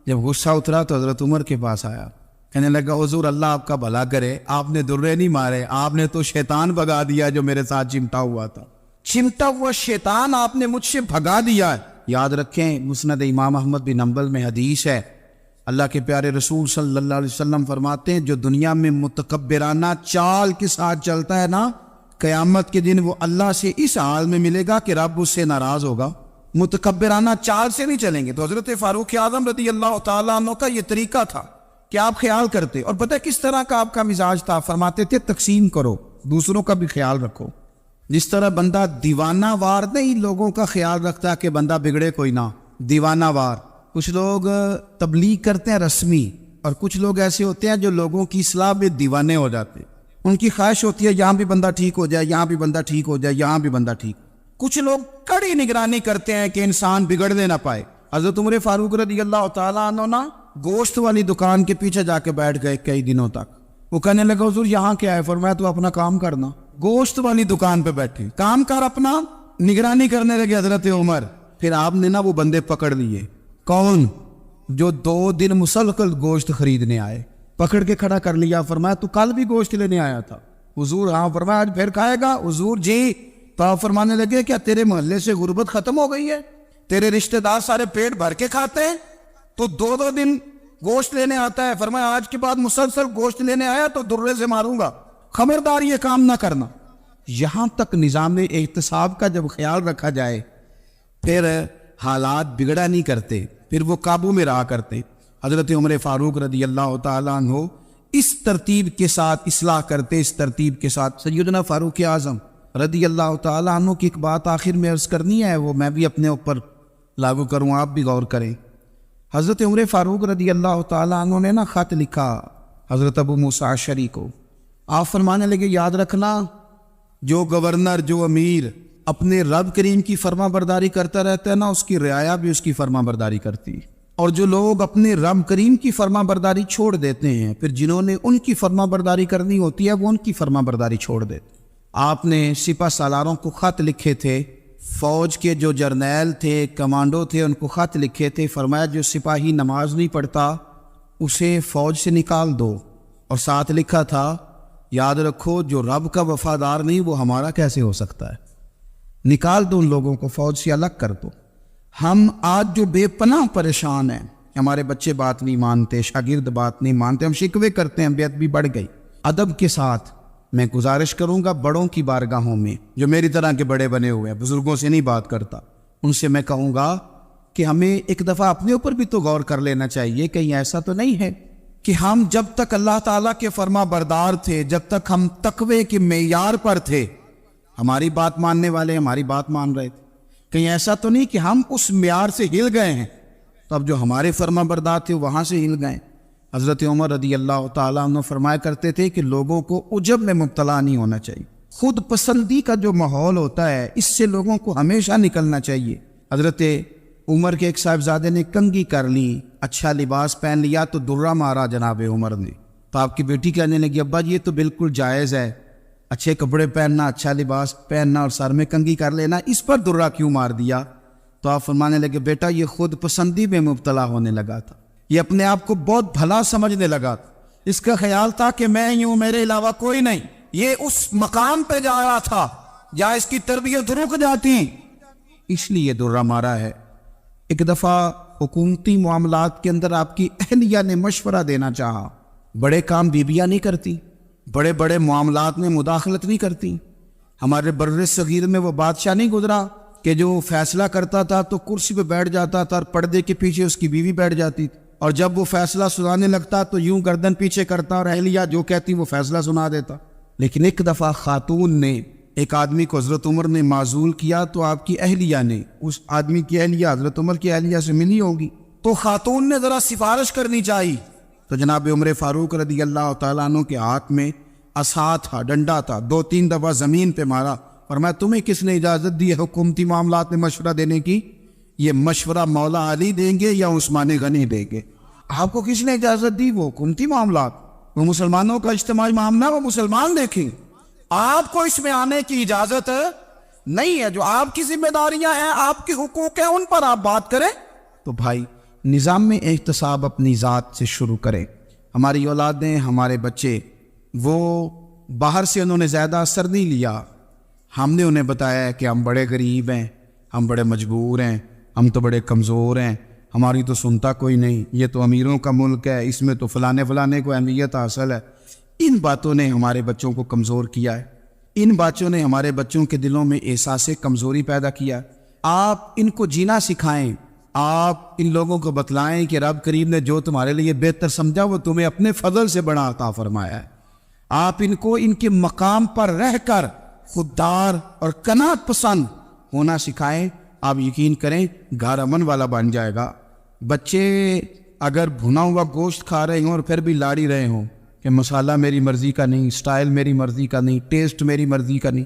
Speaker 1: جب غصہ اترا تو حضرت عمر کے پاس آیا، کہنے لگا حضور اللہ آپ کا بھلا کرے، آپ نے درے نہیں مارے، آپ نے تو شیطان بھگا دیا جو میرے ساتھ چمٹا ہوا تھا، چمٹا ہوا شیطان آپ نے مجھ سے بھگا دیا ہے۔ یاد رکھیں مسند امام احمد بن حنبل میں حدیث ہے، اللہ کے پیارے رسول صلی اللہ علیہ وسلم فرماتے ہیں جو دنیا میں متکبرانہ چال کے ساتھ چلتا ہے نا، قیامت کے دن وہ اللہ سے اس حال میں ملے گا کہ رب اس سے ناراض ہوگا۔ متکبرانہ چال سے نہیں چلیں گے۔ تو حضرت فاروق اعظم رضی اللہ تعالیٰ عنہ کا یہ طریقہ تھا کہ آپ خیال کرتے، اور پتہ کس طرح کا آپ کا مزاج تھا، فرماتے تھے تقسیم کرو، دوسروں کا بھی خیال رکھو۔ جس طرح بندہ دیوانہ وار نہیں لوگوں کا خیال رکھتا کہ بندہ بگڑے کوئی نہ، دیوانہ وار۔ کچھ لوگ تبلیغ کرتے ہیں رسمی، اور کچھ لوگ ایسے ہوتے ہیں جو لوگوں کی اصلاح میں دیوانے ہو جاتے، ان کی خواہش ہوتی ہے یہاں بھی بندہ ٹھیک ہو جائے، یہاں بھی بندہ ٹھیک ہو جائے، یہاں بھی بندہ ٹھیک۔ کچھ لوگ کڑی نگرانی کرتے ہیں کہ انسان بگڑنے نہ پائے۔ حضرت عمر فاروق رضی اللہ تعالیٰ عنہ نا گوشت والی دکان کے پیچھے جا کے بیٹھ گئے کئی دنوں تک۔ وہ کہنے لگا حضور یہاں کیا ہے؟ فرمایا تو اپنا کام کرنا۔ گوشت والی دکان پہ بیٹھے، کام کر اپنا، نگرانی کرنے لگے حضرت عمر۔ پھر آپ نے نا وہ بندے پکڑ لیے، کون؟ جو 2 دن مسلسل گوشت خریدنے آئے، پکڑ کے کھڑا کر لیا۔ فرمایا تو کل بھی گوشت لینے آیا تھا؟ حضور ہاں۔ فرمایا آج پھر کھائے گا؟ حضور جی۔ تو آپ فرمانے لگے کیا تیرے محلے سے غربت ختم ہو گئی ہے؟ تیرے رشتہ دار سارے پیٹ بھر کے کھاتے ہیں، تو 2 دن گوشت لینے آتا ہے۔ فرمایا آج کے بعد مسلسل گوشت لینے آیا تو درے سے ماروں گا، خبردار یہ کام نہ کرنا۔ یہاں تک نظام احتساب کا جب خیال رکھا جائے پھر حالات بگڑا نہیں کرتے، پھر وہ قابو میں رہا کرتے۔ حضرت عمر فاروق رضی اللہ تعالیٰ عنہ اس ترتیب کے ساتھ اصلاح کرتے، اس ترتیب کے ساتھ۔ سیدنا فاروق اعظم رضی اللہ تعالیٰ عنہ کی ایک بات آخر میں عرض کرنی ہے، وہ میں بھی اپنے اوپر لاگو کروں، آپ بھی غور کریں۔ حضرت عمر فاروق رضی اللہ تعالیٰ عنہ نے نا خط لکھا حضرت ابو موسیٰ اشعری کو۔ آپ فرمانے لگے یاد رکھنا جو گورنر، جو امیر اپنے رب کریم کی فرما برداری کرتا رہتا ہے نا، اس کی رعایا بھی اس کی فرما برداری کرتی، اور جو لوگ اپنے رب کریم کی فرما برداری چھوڑ دیتے ہیں پھر جنہوں نے ان کی فرما برداری کرنی ہوتی ہے وہ ان کی فرما برداری چھوڑ دیتے۔ آپ نے سپہ سالاروں کو خط لکھے تھے، فوج کے جو جرنیل تھے، کمانڈو تھے، ان کو خط لکھے تھے، فرمایا جو سپاہی نماز نہیں پڑھتا اسے فوج سے نکال دو، اور ساتھ لکھا تھا یاد رکھو جو رب کا وفادار نہیں وہ ہمارا کیسے ہو سکتا ہے، نکال دو ان لوگوں کو، فوج سے الگ کر دو۔ ہم آج جو بے پناہ پریشان ہیں، ہمارے بچے بات نہیں مانتے، شاگرد بات نہیں مانتے، ہم شکوے کرتے ہیں، بے ادبی بڑھ گئی۔ ادب کے ساتھ میں گزارش کروں گا بڑوں کی بارگاہوں میں، جو میری طرح کے بڑے بنے ہوئے ہیں، بزرگوں سے نہیں بات کرتا، ان سے میں کہوں گا کہ ہمیں ایک دفعہ اپنے اوپر بھی تو غور کر لینا چاہیے، کہیں ایسا تو نہیں ہے کہ ہم جب تک اللہ تعالیٰ کے فرما بردار تھے، جب تک ہم تقوی کے معیار پر تھے، ہماری بات ماننے والے ہماری بات مان رہے تھے، کہیں ایسا تو نہیں کہ ہم اس معیار سے ہل گئے ہیں تو اب جو ہمارے فرما بردار تھے وہاں سے ہل گئے۔ حضرت عمر رضی اللہ تعالیٰ عنہ فرمایا کرتے تھے کہ لوگوں کو عجب میں مبتلا نہیں ہونا چاہیے، خود پسندی کا جو ماحول ہوتا ہے اس سے لوگوں کو ہمیشہ نکلنا چاہیے۔ حضرت عمر کے ایک صاحبزادے نے کنگھی کر لی، اچھا لباس پہن لیا تو درہ مارا جناب عمر نے، تو آپ کی بیٹی کہنے لگی ابا یہ تو بالکل جائز ہے، اچھے کپڑے پہننا، اچھا لباس پہننا اور سر میں کنگھی کر لینا، اس پر درہ کیوں مار دیا؟ تو آپ فرمانے لگے بیٹا یہ خود پسندی میں مبتلا ہونے لگا تھا، یہ اپنے آپ کو بہت بھلا سمجھنے لگا تھا، اس کا خیال تھا کہ میں ہی ہوں، میرے علاوہ کوئی نہیں، یہ اس مقام پہ جا رہا تھا جہاں اس کی تربیت رک جاتی، اس لیے درہ مارا ہے۔ ایک دفعہ حکومتی معاملات کے اندر آپ کی اہلیہ نے مشورہ دینا چاہا، بڑے کام بیویاں نہیں کرتی، بڑے بڑے معاملات میں مداخلت نہیں کرتی۔ ہمارے بر صغیر میں وہ بادشاہ نہیں گزرا کہ جو فیصلہ کرتا تھا تو کرسی پہ بیٹھ جاتا تھا اور پردے کے پیچھے اس کی بیوی بیٹھ جاتی تھی، اور جب وہ فیصلہ سنانے لگتا تو یوں گردن پیچھے کرتا اور اہلیہ جو کہتی وہ فیصلہ سنا دیتا۔ لیکن ایک دفعہ خاتون نے ایک آدمی کو حضرت عمر نے معزول کیا تو آپ کی اہلیہ نے اس آدمی کی اہلیہ حضرت عمر کی اہلیہ سے ملی ہوگی، تو خاتون نے ذرا سفارش کرنی چاہیے، تو جناب عمر فاروق رضی اللہ تعالیٰ عنہ کے ہاتھ میں عصا تھا، ڈنڈا تھا، 2-3 دفعہ زمین پہ مارا، فرمایا تمہیں کس نے اجازت دی ہے حکومتی معاملات میں مشورہ دینے کی؟ یہ مشورہ مولا علی دیں گے یا عثمان غنی دیں گے؟ آپ کو کس نے اجازت دی؟ وہ حکومتی معاملات، وہ مسلمانوں کا اجتماعی معاملہ، وہ مسلمان دیکھیں، آپ کو اس میں آنے کی اجازت نہیں ہے۔ جو آپ کی ذمہ داریاں ہیں، آپ کے حقوق ہیں، ان پر آپ بات کریں۔ تو بھائی نظام میں احتساب اپنی ذات سے شروع کریں۔ ہماری اولادیں، ہمارے بچے، وہ باہر سے انہوں نے زیادہ اثر نہیں لیا، ہم نے انہیں بتایا ہے کہ ہم بڑے غریب ہیں، ہم بڑے مجبور ہیں، ہم تو بڑے کمزور ہیں، ہماری تو سنتا کوئی نہیں، یہ تو امیروں کا ملک ہے، اس میں تو فلانے کو اہمیت حاصل ہے۔ ان باتوں نے ہمارے بچوں کو کمزور کیا ہے، ان باتوں نے ہمارے بچوں کے دلوں میں احساس کمزوری پیدا کیا ہے۔ آپ ان کو جینا سکھائیں، آپ ان لوگوں کو بتلائیں کہ رب کریم نے جو تمہارے لیے بہتر سمجھا وہ تمہیں اپنے فضل سے بڑا عطا فرمایا ہے۔ آپ ان کو ان کے مقام پر رہ کر خوددار اور قناعت پسند ہونا سکھائیں، آپ یقین کریں گھر امن والا بن جائے گا۔ بچے اگر بھنا ہوا گوشت کھا رہے ہوں اور پھر بھی لاڑی رہے ہوں کہ مسالہ میری مرضی کا نہیں، سٹائل میری مرضی کا نہیں، ٹیسٹ میری مرضی کا نہیں،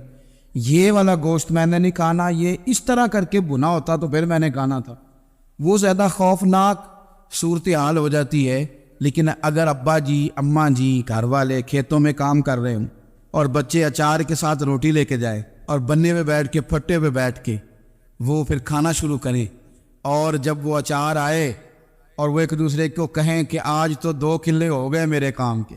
Speaker 1: یہ والا گوشت میں نے نہیں کھانا، یہ اس طرح کر کے بھنا ہوتا تو پھر میں نے کھانا تھا، وہ زیادہ خوفناک صورتحال ہو جاتی ہے۔ لیکن اگر ابا جی، اماں جی، گھر والے کھیتوں میں کام کر رہے ہوں اور بچے اچار کے ساتھ روٹی لے کے جائے اور بننے پہ بیٹھ کے، پھٹے پہ بیٹھ کے وہ پھر کھانا شروع کریں، اور جب وہ اچار آئے اور وہ ایک دوسرے کو کہیں کہ آج تو 2 کلے ہو گئے میرے کام کے،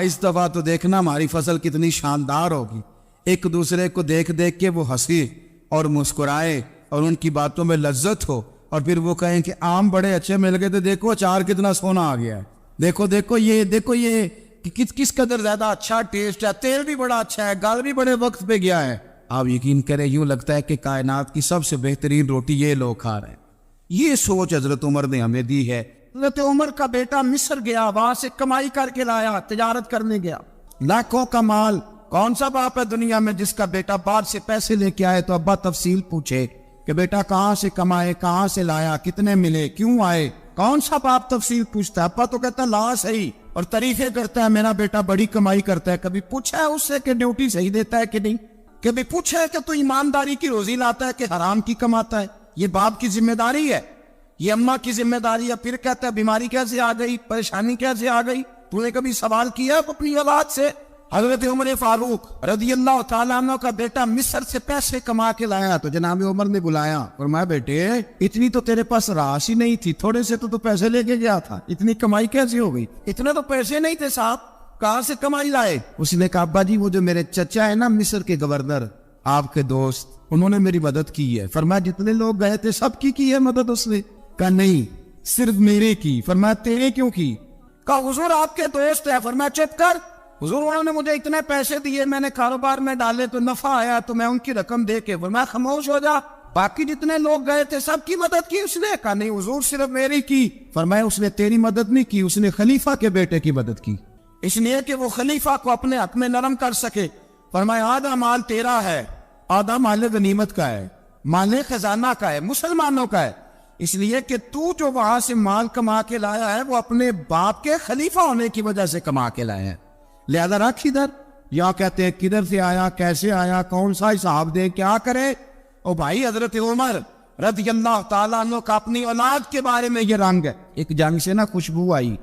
Speaker 1: اس دفعہ تو دیکھنا ہماری فصل کتنی شاندار ہوگی، ایک دوسرے کو دیکھ دیکھ کے وہ ہنسی اور مسکرائے اور ان کی باتوں میں لذت ہو، اور پھر وہ کہیں کہ آم بڑے اچھے مل گئے تھے، دیکھو اچار کتنا سونا آ گیا ہے، دیکھو یہ کہ کس قدر زیادہ اچھا ٹیسٹ ہے، تیل بھی بڑا اچھا ہے، گل بھی بڑے وقت پہ گیا ہے۔ آپ یقین کریں یوں لگتا ہے کہ کائنات کی سب سے بہترین روٹی یہ لوگ کھا رہے ہیں۔ یہ سوچ حضرت عمر نے ہمیں دی ہے۔ حضرت عمر کا بیٹا مصر گیا، وہاں سے کمائی کر کے لایا، تجارت کرنے گیا، لاکھوں کا مال۔ کون سا باپ ہے دنیا میں جس کا بیٹا باہر سے پیسے لے کے آئے تو ابا تفصیل پوچھے کہ بیٹا کہاں سے کمائے، کہاں سے لایا، کتنے ملے، کیوں آئے؟ کون سا باپ تفصیل پوچھتا ہے؟ ابا تو کہتا ہے لا صحیح، اور تعریفیں کرتا ہے میرا بیٹا بڑی کمائی کرتا ہے۔ کبھی پوچھا ہے اس سے کہ ڈیوٹی صحیح دیتا ہے کہ نہیں؟ کبھی پوچھا ہے کہ تو ایمانداری کی روزی لاتا ہے کہ حرام کی کماتا ہے؟ یہ باپ کی ذمہ داری ہے، یہ اماں کی ذمہ داری ہے۔ پھر کہتا ہے بیماری کیسے آ گئی، پریشانی کیسے آ گئی؟ تو نے کبھی سوال کیا اپنی اولاد سے؟ حضرت عمر فاروق رضی اللہ تعالیٰ عنہ کا بیٹا مصر سے پیسے کما کے لایا تو جناب عمر نے بلایا، فرمایا بیٹے اتنی تو تیرے پاس راس ہی نہیں تھی، تھوڑے سے تو پیسے لے کے گیا تھا، اتنی کمائی کیسی ہو گئی؟ اتنے تو پیسے نہیں تھے صاحب، کہاں سے کمائی لائے؟ اس نے کہا ابا جی وہ جو میرے چچا ہے نا مصر کے گورنر، آپ کے دوست، انہوں نے میری مدد کی ہے۔ فرمایا جتنے لوگ گئے تھے سب کی ہے مدد اس نے؟ کہا نہیں صرف میرے کی۔ فرمایا تیرے کیوں کی؟ کہا حضور آپ کے دوست ہے۔ فرمایا چپ کر، حضور انہوں نے مجھے اتنے پیسے دیے، میں نے کاروبار میں ڈالے تو نفع آیا تو میں ان کی رقم دے کے۔ فرمایا خاموش ہو جا، باقی جتنے لوگ گئے تھے سب کی مدد کی اس نے؟ کہا نہیں حضور صرف میری کی۔ فرمایا اس نے تیری مدد نہیں کی، اس نے خلیفہ کے بیٹے کی مدد کی، اس لیے کہ وہ خلیفہ کو اپنے حق میں نرم کر سکے۔ فرمایا آدھا مال تیرا ہے، آدھا مال غنیمت کا ہے، مال خزانہ کا ہے، مسلمانوں کا ہے، اس لیے کہ تو جو وہاں سے مال کما کے لایا ہے وہ اپنے باپ کے خلیفہ ہونے کی وجہ سے کما کے لایا ہے، لہذا رکھ ادھر۔ یا کہتے ہیں کدھر سے آیا، کیسے آیا، کون سا حساب دے، کیا کرے؟ او بھائی حضرت عمر رضی اللہ تعالیٰ عنہ کا اپنی اولاد کے بارے میں یہ رنگ ہے۔ ایک جنگ سے نا خوشبو آئی،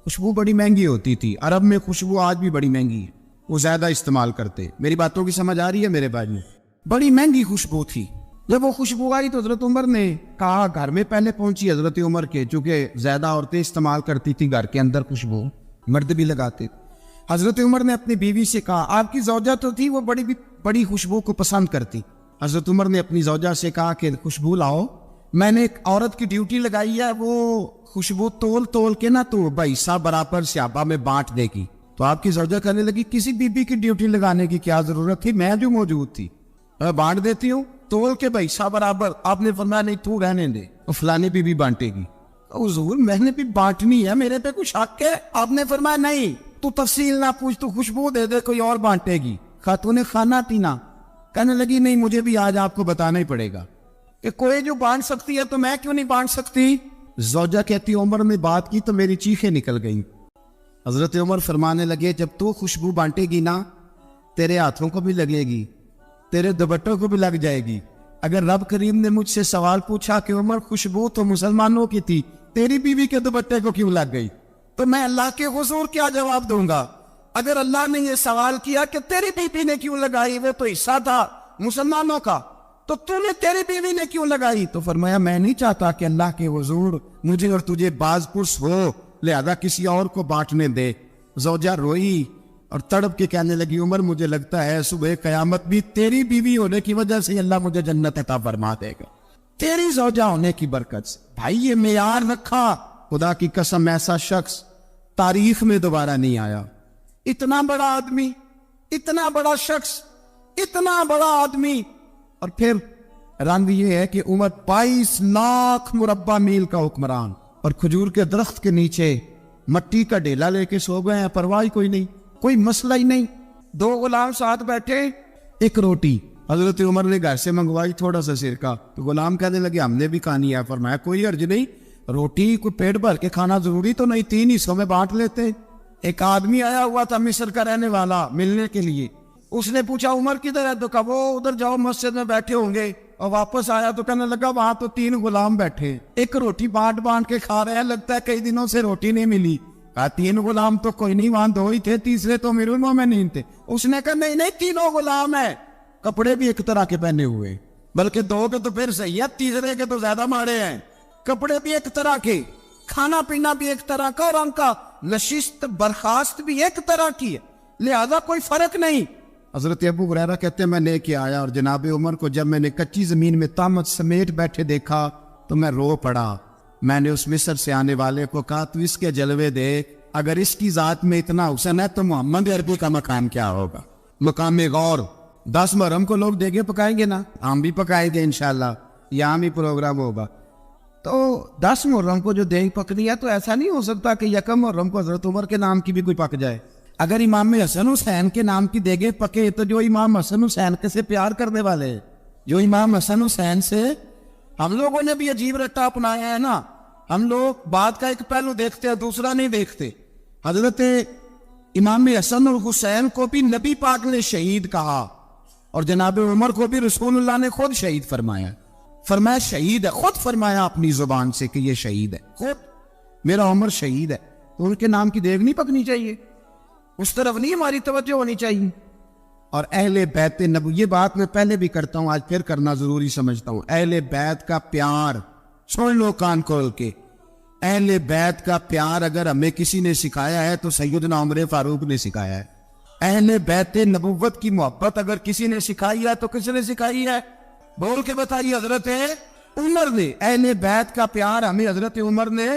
Speaker 1: خوشبو بڑی مہنگی ہوتی تھی، عرب میں خوشبو آج بھی بڑی مہنگی ہے، وہ زیادہ استعمال کرتے۔ میری باتوں کی سمجھ آ رہی ہے میرے بھائی؟ بڑی مہنگی خوشبو تھی۔ جب وہ خوشبو آئی تو حضرت عمر نے کہا، گھر میں پہلے پہنچی حضرت عمر کے، چونکہ زیادہ عورتیں استعمال کرتی تھی گھر کے اندر خوشبو، مرد بھی لگاتے تھے۔ حضرت عمر نے اپنی بیوی سے کہا، آپ کی زوجہ تو تھی وہ بڑی خوشبو کو پسند کرتی۔ حضرت عمر نے اپنی زوجہ سے کہا کہ خوشبو لاؤ، میں نے ایک عورت کی ڈیوٹی لگائی ہے، وہ خوشبو تول کے نا تو بھائیسا برابر صحابہ میں بانٹ دے گی۔ تو آپ کی زوجہ کہنے لگی کسی بی بی کی ڈیوٹی لگانے کی کیا ضرورت تھی، میں جو موجود تھی میں بانٹ دیتی ہوں تول کے بھائیسا برابر۔ آپ نے فرمایا نہیں تو رہنے دے، وہ فلانے بی بی بانٹے گی۔ حضور میں نے بھی بانٹنی ہے، میرے پہ کچھ حق ہے؟ آپ نے فرمایا نہیں تو تفصیل نہ پوچھ، تو خوشبو دے دے، کوئی اور بانٹے گی۔ خاتون خانہ تھی نا،
Speaker 2: کہنے لگی نہیں مجھے بھی آج آپ کو بتانا ہی پڑے گا کہ کوئی جو بانٹ سکتی ہے تو میں کیوں نہیں بانٹ سکتی؟ زوجہ کہتی عمر نے بات کی تو میری چیخیں نکل گئیں. حضرت عمر فرمانے لگے جب تو خوشبو بانٹے گی نا تیرے ہاتھوں کو بھی لگے گی, تیرے دوپٹوں کو بھی لگ جائے گی. اگر رب کریم نے مجھ سے سوال پوچھا کہ عمر خوشبو تو مسلمانوں کی تھی, تیری بیوی کے دوپٹے کو کیوں لگ گئی, تو میں اللہ کے حضور کیا جواب دوں گا؟ اگر اللہ نے یہ سوال کیا کہ تیری بیوی نے کیوں لگائی, وہ تو حصہ تھا مسلمانوں کا, تو تو نے تیری بیوی نے کیوں لگائی؟ تو فرمایا میں نہیں چاہتا کہ اللہ کے حضور مجھے اور تجھے باز پرس ہو, لہذا کسی اور کو بانٹنے دے. زوجہ روئی اور تڑپ کے کہنے لگی عمر مجھے لگتا ہے صبح قیامت بھی تیری بیوی ہونے کی وجہ سے اللہ مجھے جنت عطا فرما دے گا, تیری زوجہ ہونے کی برکت سے. بھائی یہ معیار رکھا, خدا کی قسم ایسا شخص تاریخ میں دوبارہ نہیں آیا. اتنا بڑا آدمی, اتنا بڑا شخص, اتنا بڑا آدمی, اور پھر رنگ یہ ہے کہ عمر 22 لاکھ مربع میل کا حکمران, اور کھجور کے درخت کے نیچے مٹی کا ڈیلا لے کے سو گئے ہیں, پرواہ کوئی نہیں, کوئی مسئلہ ہی نہیں. 2 غلام ساتھ بیٹھے, ایک روٹی حضرت عمر نے گھر سے منگوائی, تھوڑا سا سرکہ, تو غلام کہنے لگے ہم نے بھی کھانی ہے. فرمایا کوئی حرج نہیں, روٹی کو پیٹ بھر کے کھانا ضروری تو نہیں, 3 حصوں میں بانٹ لیتے. ایک آدمی آیا ہوا تھا مصر کا رہنے والا ملنے کے لیے, اس نے پوچھا عمر کدھر ہے, تو کہا وہ ادھر جاؤ مسجد میں بیٹھے ہوں گے, اور واپس آیا تو کہنے لگا وہاں تو 3 غلام بیٹھے, ایک روٹی بانٹ بانٹ کے کھا رہے ہیں, لگتا ہے کئی دنوں سے روٹی نہیں ملی. کہا 3 غلام تو کوئی نہیں, وہاں 2 ہی تھے, تیسرے تو امیر المومنین تھے. اس نے کہا نہیں 3 غلام ہیں, کپڑے بھی ایک طرح کے پہنے ہوئے, بلکہ 2 کے تو پھر صحیح ہے, تیسرے کے تو زیادہ ماڑے ہیں. کپڑے بھی ایک طرح کے, کھانا پینا بھی ایک طرح کا, اور ان کا نشست برخاست بھی ایک طرح کی ہے, لہذا کوئی فرق نہیں. حضرت ابو ہریرہ کہتے ہیں میں لے کے آیا, اور جناب عمر کو جب میں نے کچی زمین میں تہمت سمیٹ بیٹھے دیکھا تو میں رو پڑا. میں نے اس مصر سے آنے والے کو کہا تو اس کے جلوے دیکھ, اگر اس کی ذات میں اتنا حسن ہے تو محمد عربی کا مقام کیا ہوگا, مقام غور. 10 محرم کو لوگ دیگے پکائیں گے نا, ہم بھی پکائیں گے انشاءاللہ, یہاں بھی پروگرام ہوگا. تو 10 محرم کو جو دیگ پکنی ہے تو ایسا نہیں ہو سکتا کہ 1 محرم کو حضرت عمر کے نام کی بھی کوئی پک جائے. اگر امام حسن حسین کے نام کی دیگیں پکے تو جو امام حسن حسین کے سے پیار کرنے والے ہیں, جو امام حسن حسین سے ہم لوگوں نے بھی عجیب رٹا اپنایا ہے نا, ہم لوگ بات کا ایک پہلو دیکھتے ہیں دوسرا نہیں دیکھتے. حضرت امام حسن اور حسین کو بھی نبی پاک نے شہید کہا, اور جناب عمر کو بھی رسول اللہ نے خود شہید فرمایا. فرمایا شہید ہے, خود فرمایا اپنی زبان سے کہ یہ شہید ہے, خود میرا عمر شہید ہے. تو ان کے نام کی دیگ نہیں پکنی چاہیے, اس طرف نہیں ہماری توجہ ہونی چاہیے. اور اہل بیت نبوی, یہ بات میں پہلے بھی کرتا ہوں, آج پھر کرنا ضروری سمجھتا ہوں. اہل بیت کا پیار سن لو کان کھول کے, اہل بیت کا پیار اگر ہمیں کسی نے سکھایا ہے تو سیدنا عمر فاروق نے سکھایا ہے. اہل بیت نبوت کی محبت اگر کسی نے سکھائی ہے تو کس نے سکھائی ہے؟ بول کے بتائیے. حضرت عمر نے. اہل بیت کا پیار ہمیں حضرت عمر نے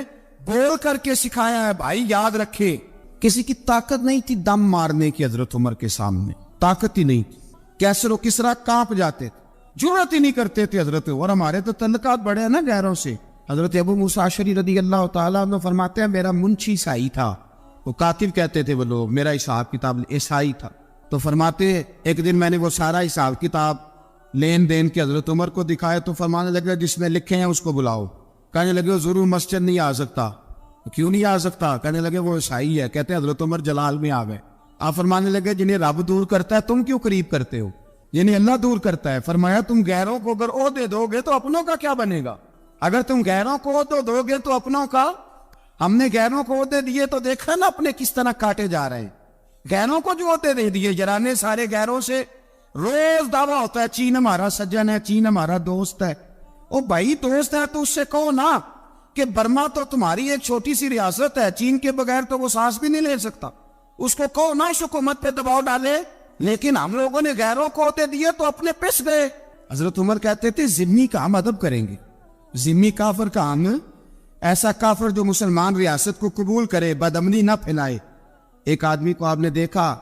Speaker 2: بول کر کے سکھایا ہے. بھائی یاد رکھے, کسی کی طاقت نہیں تھی دم مارنے کی حضرت عمر کے سامنے, طاقت ہی نہیں تھی. کیسر و کسرا کانپ جاتے تھے, جرأت ہی نہیں کرتے تھے حضرت. اور ہمارے تو تعلقات بڑے ہیں نا غیروں سے. حضرت ابو موسیٰ اشعری رضی اللہ تعالیٰ عنہ فرماتے ہیں میرا منشی عیسائی تھا, وہ کاتب کہتے تھے وہ لوگ, میرا حساب کتاب عیسائی تھا. تو فرماتے ایک دن میں نے وہ سارا حساب کتاب لین دین کے حضرت عمر کو دکھائے تو فرمانے لگے جس میں لکھے ہیں اس کو بلاؤ. کہنے لگے وہ ضرور مسجد نہیں آ سکتا. کیوں نہیں آ سکتا؟ کہنے لگے وہ عیسائی ہے. کہتے ہیں حضرت عمر جلال میں آ گئے. آپ فرمانے لگے جنہیں رب دور کرتا ہے تم کیوں قریب کرتے ہو, جنہیں اللہ دور کرتا ہے. فرمایا تم غیروں کو اگر عہدے دو گے تو اپنوں کا کیا بنے گا؟ اگر تم غیروں کو عہدے دو گے تو اپنوں کا. ہم نے غیروں کو عہدے دیے تو دیکھا نا اپنے کس طرح کاٹے جا رہے ہیں. غیروں کو جو عہدے دے دیے, جرانے سارے غیروں سے روز دعویٰ ہوتا ہے چین ہمارا سجن ہے, چین ہمارا دوست ہے. او بھائی دوست ہے تو اس سے کہو نا کہ برما تو تمہاری ایک چھوٹی سی ریاست ہے, چین کے بغیر تو وہ سانس بھی نہیں لے سکتا. اس کو کہو نا اس حکومت پہ دباؤ ڈالے. لیکن ہم لوگوں نے غیروں کو عہدے دیے تو اپنے پس گئے. حضرت عمر کہتے تھے ذمی کا ہم ادب کریں گے, ذمی کافر کا ہم, ایسا کافر جو مسلمان ریاست کو قبول کرے, بدامنی نہ پھیلائے. ایک آدمی کو آپ نے دیکھا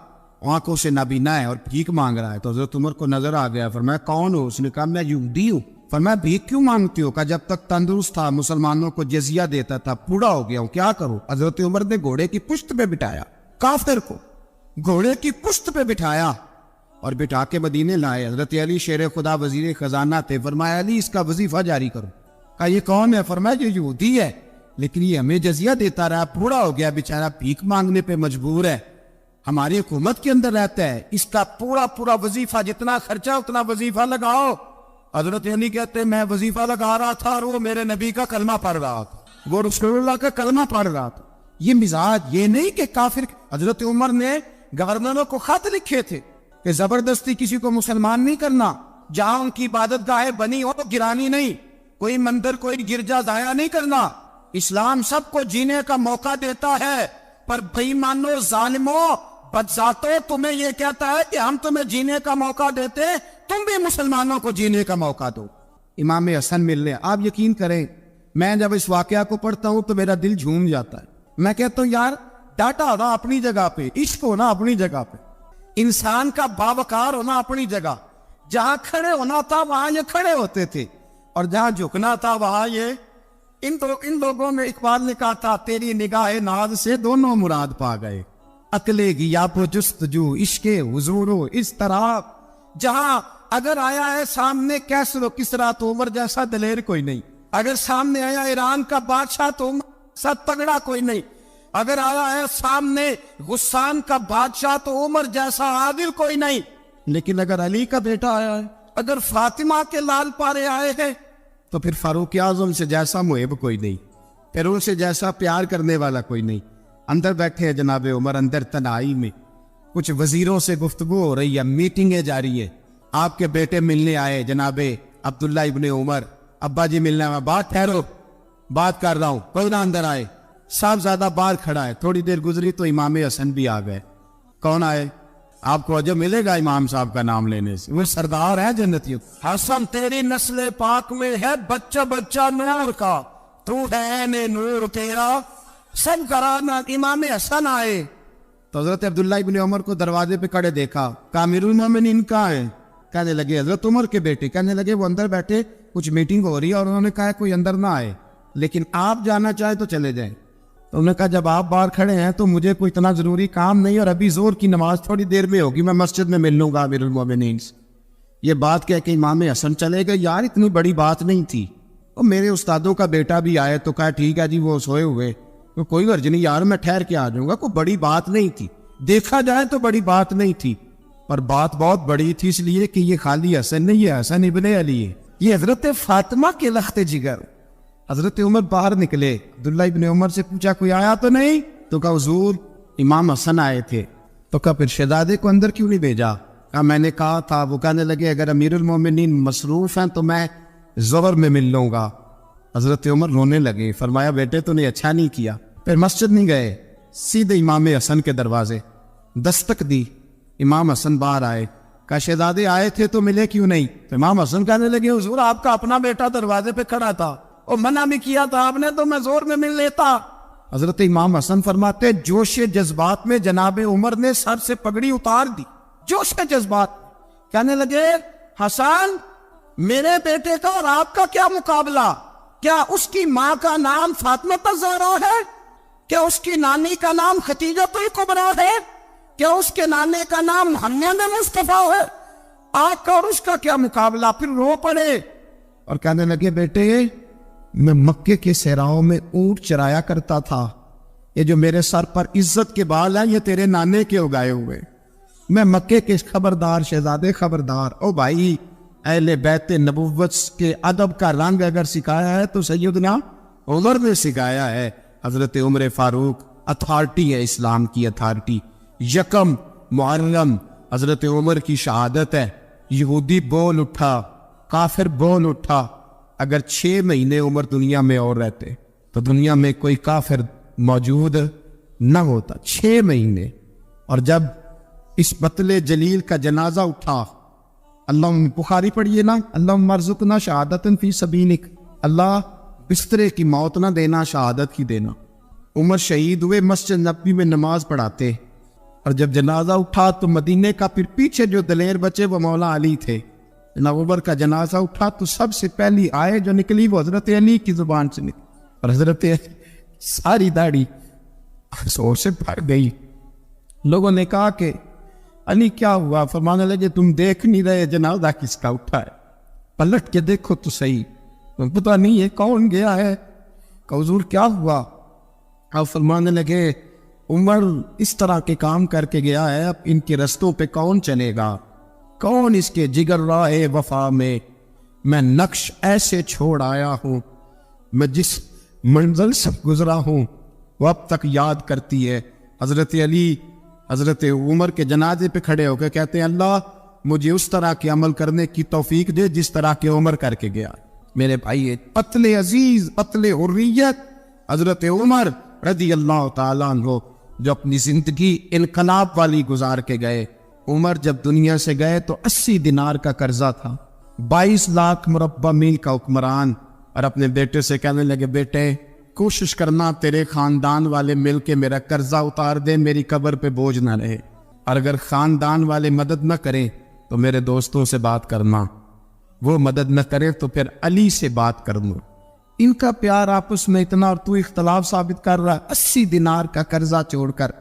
Speaker 2: آنکھوں سے نابینا ہے اور بھیک مانگ رہا ہے, تو حضرت عمر کو نظر آ گیا. فرمایا کون ہو؟ اس نے کہا میں یہودی ہوں. فرمایا بھیک کیوں مانگتی ہو؟ کہا جب تک تندرست تھا مسلمانوں کو جزیہ دیتا تھا, بوڑھا ہو گیا ہوں کیا کروں. حضرت عمر نے گھوڑے کی پشت پہ بٹھایا, کافر کو گھوڑے کی پشت پہ بٹھایا اور بٹھا کے مدینے لائے. حضرت علی شیر خدا وزیر خزانہ تھے. فرمایا علی اس کا وظیفہ جاری کرو. کہا یہ کون ہے؟ فرمایا یہ یہودی ہے لیکن یہ ہمیں جزیہ دیتا رہا, بوڑھا ہو گیا بیچارہ, بھیک مانگنے پہ مجبور ہے, ہماری حکومت کے اندر رہتا ہے, اس کا پورا وظیفہ جتنا خرچہ اتنا وظیفہ لگاؤ. حضرت علی کہتے ہیں میں وظیفہ لگا رہا تھا اور وہ میرے نبی کا کلمہ پڑھ رہا تھا, وہ رسول اللہ کا کلمہ پڑھ رہا تھا. یہ مزاج, یہ نہیں کہ کافر. حضرت عمر نے گورنروں کو خط لکھے تھے کہ زبردستی کسی کو مسلمان نہیں کرنا, جہاں ان کی عبادت گاہیں بنی ہو گرانی نہیں, کوئی مندر کوئی گرجا ضائع نہیں کرنا. اسلام سب کو جینے کا موقع دیتا ہے, پر بے ایمانو ظالمو بدذاتو تمہیں یہ کہتا ہے کہ ہم تمہیں جینے کا موقع دیتے, تم بھی مسلمانوں کو جینے کا موقع دو. امام حسن ملنے, آپ یقین کریں میں جب اس واقعہ کو پڑھتا ہوں تو میرا دل جھوم جاتا ہے. میں کہتا ہوں یار ڈاٹا ہونا اپنی جگہ پہ, عشق ہونا اپنی جگہ پہ, انسان کا باوقار ہونا اپنی جگہ. جہاں کھڑے ہونا تھا وہاں یہ کھڑے ہوتے تھے, اور جہاں جھکنا تھا وہاں یہ. ان لوگوں میں اقبال نے کہا تھا تیری نگاہ ناز سے دونوں مراد پا گئے, عقلِ غیاب و جستجو عشق حضور و اس طرح. جہاں اگر آیا ہے سامنے کیسر و کسرا تو عمر جیسا دلیر کوئی نہیں, اگر سامنے آیا ایران کا بادشاہ تو عمر جیسا تگڑا کوئی نہیں, اگر آیا ہے سامنے غسان کا بادشاہ تو عمر جیسا عادل کوئی نہیں. لیکن اگر علی کا بیٹا آیا ہے, اگر فاطمہ کے لال پارے آئے ہیں, تو پھر فاروق اعظم سے جیسا محب کوئی نہیں, پھر ان سے جیسا پیار کرنے والا کوئی نہیں. اندر بیٹھے ہیں جناب عمر, اندر تنہائی میں کچھ وزیروں سے گفتگو ہو رہی ہے, میٹنگیں جاری ہے. آپ کے بیٹے ملنے آئے جناب عبداللہ ابن عمر, ابا جی ملنے آئے. بات ٹھہرو, بات کر رہا ہوں, کوئی نہ اندر آئے. صاحبزادہ باہر کھڑا ہے. تھوڑی دیر گزری تو امام حسن بھی آ گئے. کون آئے؟ آپ کو عجب ملے گا امام صاحب کا نام لینے سے, وہ سردار ہے جنتیوں. حسن تیری نسل پاک میں ہے بچہ بچہ نور کا, تو ہے نور تیرا سب کرانا. امام حسن آئے تو حضرت عبداللہ ابن عمر کو دروازے پہ کھڑے دیکھا. کامر المومنین کہاں ہیں؟ کہنے لگے حضرت عمر کے بیٹے. کہنے لگے وہ اندر بیٹھے, کچھ میٹنگ ہو رہی ہے, اور انہوں نے کہا کوئی اندر نہ آئے, لیکن آپ جانا چاہے تو چلے جائیں. تو انہوں نے کہا جب آپ باہر کھڑے ہیں تو مجھے کوئی اتنا ضروری کام نہیں, اور ابھی زور کی نماز تھوڑی دیر میں ہوگی, میں مسجد میں مل لوں گا امیر المومنین سے. یہ بات کہہ کے امام حسن چلے گئے. یار اتنی بڑی بات نہیں تھی, اور میرے استادوں کا بیٹا بھی آئے تو کہا ٹھیک ہے جی وہ سوئے ہوئے, تو کوئی غرض نہیں یار, میں ٹھہر کے آ جاؤں گا, کوئی بڑی بات نہیں تھی. دیکھا جائے تو بڑی بات نہیں تھی, پر بات بہت بڑی تھی, اس لیے کہ یہ خالی حسن نہیں, یہ حسن ابن علی ہے, یہ حضرت فاطمہ کے لخت جگر. حضرت عمر باہر نکلے, عبداللہ ابن عمر سے پوچھا کوئی آیا تو نہیں؟ تو کہا حضور امام حسن آئے تھے. تو کہا پھر شہزادے کو اندر کیوں نہیں بھیجا؟ کہا میں نے کہا تھا. وہ کہنے لگے اگر امیر المومنین مصروف ہیں تو میں ظہر میں مل لوں گا. حضرت عمر رونے لگے. فرمایا بیٹے تو نے اچھا نہیں کیا. پھر مسجد نہیں گئے, سیدھے امام حسن کے دروازے دستک دی. امام حسن باہر آئے. کہا شہزادے آئے تھے تو ملے کیوں نہیں؟ تو امام حسن کہنے لگے حضور آپ کا اپنا بیٹا دروازے پہ کھڑا تھا, اور منع بھی کیا تھا آپ نے, تو میں زور میں مل لیتا. حضرت امام حسن فرماتے جوش جذبات میں جناب عمر نے سر سے پگڑی اتار دی. جوش جذبات کہنے لگے حسن میرے بیٹے کا اور آپ کا کیا مقابلہ؟ کیا اس کی ماں کا نام فاطمہ الزہرا ہے؟ کیا اس کی نانی کا نام خدیجہ الکبریٰ ہے؟ کیا اس کے نانے کا نام محمد مصطفیٰ ہے؟ آپ کا اور اس کا کیا مقابلہ؟ پھر رو پڑے اور کہنے لگے بیٹے میں مکے کے صحراؤں میں اونٹ چرایا کرتا تھا, یہ جو میرے سر پر عزت کے بال ہیں یہ تیرے نانے کے اگائے ہوئے. میں مکے کے خبردار شہزادے خبردار. او بھائی اہل بیت نبوت کے ادب کا رنگ اگر سکھایا ہے تو سیدنا عمر نے سکھایا ہے. حضرت عمر فاروق اتھارٹی ہے, اسلام کی اتھارٹی. یکم محرم حضرت عمر کی شہادت ہے. یہودی بول اٹھا, کافر بول اٹھا. اگر 6 مہینے عمر دنیا میں اور رہتے تو دنیا میں کوئی کافر موجود نہ ہوتا. 6 مہینے. اور جب اس بطل جلیل کا جنازہ اٹھا, اللہ بخاری پڑھیے نا, اللہم ارزقنا شہادت فی سبیلک, اللہ بسترے کی موت نہ دینا, شہادت کی دینا. عمر شہید ہوئے, مسجد نبوی میں نماز پڑھاتے, اور جب جنازہ اٹھا تو مدینے کا پھر پیچھے جو دلیر بچے وہ مولا علی تھے. جناب عمر کا جنازہ اٹھا تو سب سے پہلی آئے جو نکلی وہ حضرت علی کی زبان سے نکلی, اور حضرت ساری داڑھی سور سے بھر گئی. لوگوں نے کہا کہ علی کیا ہوا؟ فرمانے لگے تم دیکھ نہیں رہے جنازہ کس کا اٹھا ہے؟ پلٹ کے دیکھو تو صحیح، تمہیں پتہ نہیں ہے کون گیا ہے؟ کہ حضور کیا ہوا؟ آپ فرمانے لگے عمر اس طرح کے کام کر کے گیا ہے، اب ان کے رستوں پہ کون چلے گا؟ کون اس کے جگر راہ وفا میں نقش ایسے چھوڑ آیا ہوں، میں جس منزل سے گزرا ہوں وہ اب تک یاد کرتی ہے۔ حضرت علی حضرت عمر کے جنازے پہ کھڑے ہو کے کہتے ہیں اللہ مجھے اس طرح کے عمل کرنے کی توفیق دے جس طرح کے عمر کر کے گیا۔ میرے بھائی قتل عزیز، قتل حریت، حضرت عمر رضی اللہ تعالیٰ عنہ جو اپنی زندگی انقلاب والی گزار کے گئے۔ عمر جب دنیا سے گئے تو 80 دینار کا قرضہ تھا، 22 لاکھ مربع میل کا حکمران، اور اپنے بیٹے سے کہنے لگے بیٹے کوشش کرنا تیرے خاندان والے مل کے میرا قرضہ اتار دے، میری قبر پہ بوجھ نہ رہے، اور اگر خاندان والے مدد نہ کریں تو میرے دوستوں سے بات کرنا، وہ مدد نہ کرے تو پھر علی سے بات کر لوں۔ ان کا پیار آپس میں اتنا، اور تو اختلاف ثابت کر رہا ہے۔ 80 دینار کا قرضہ چھوڑ کر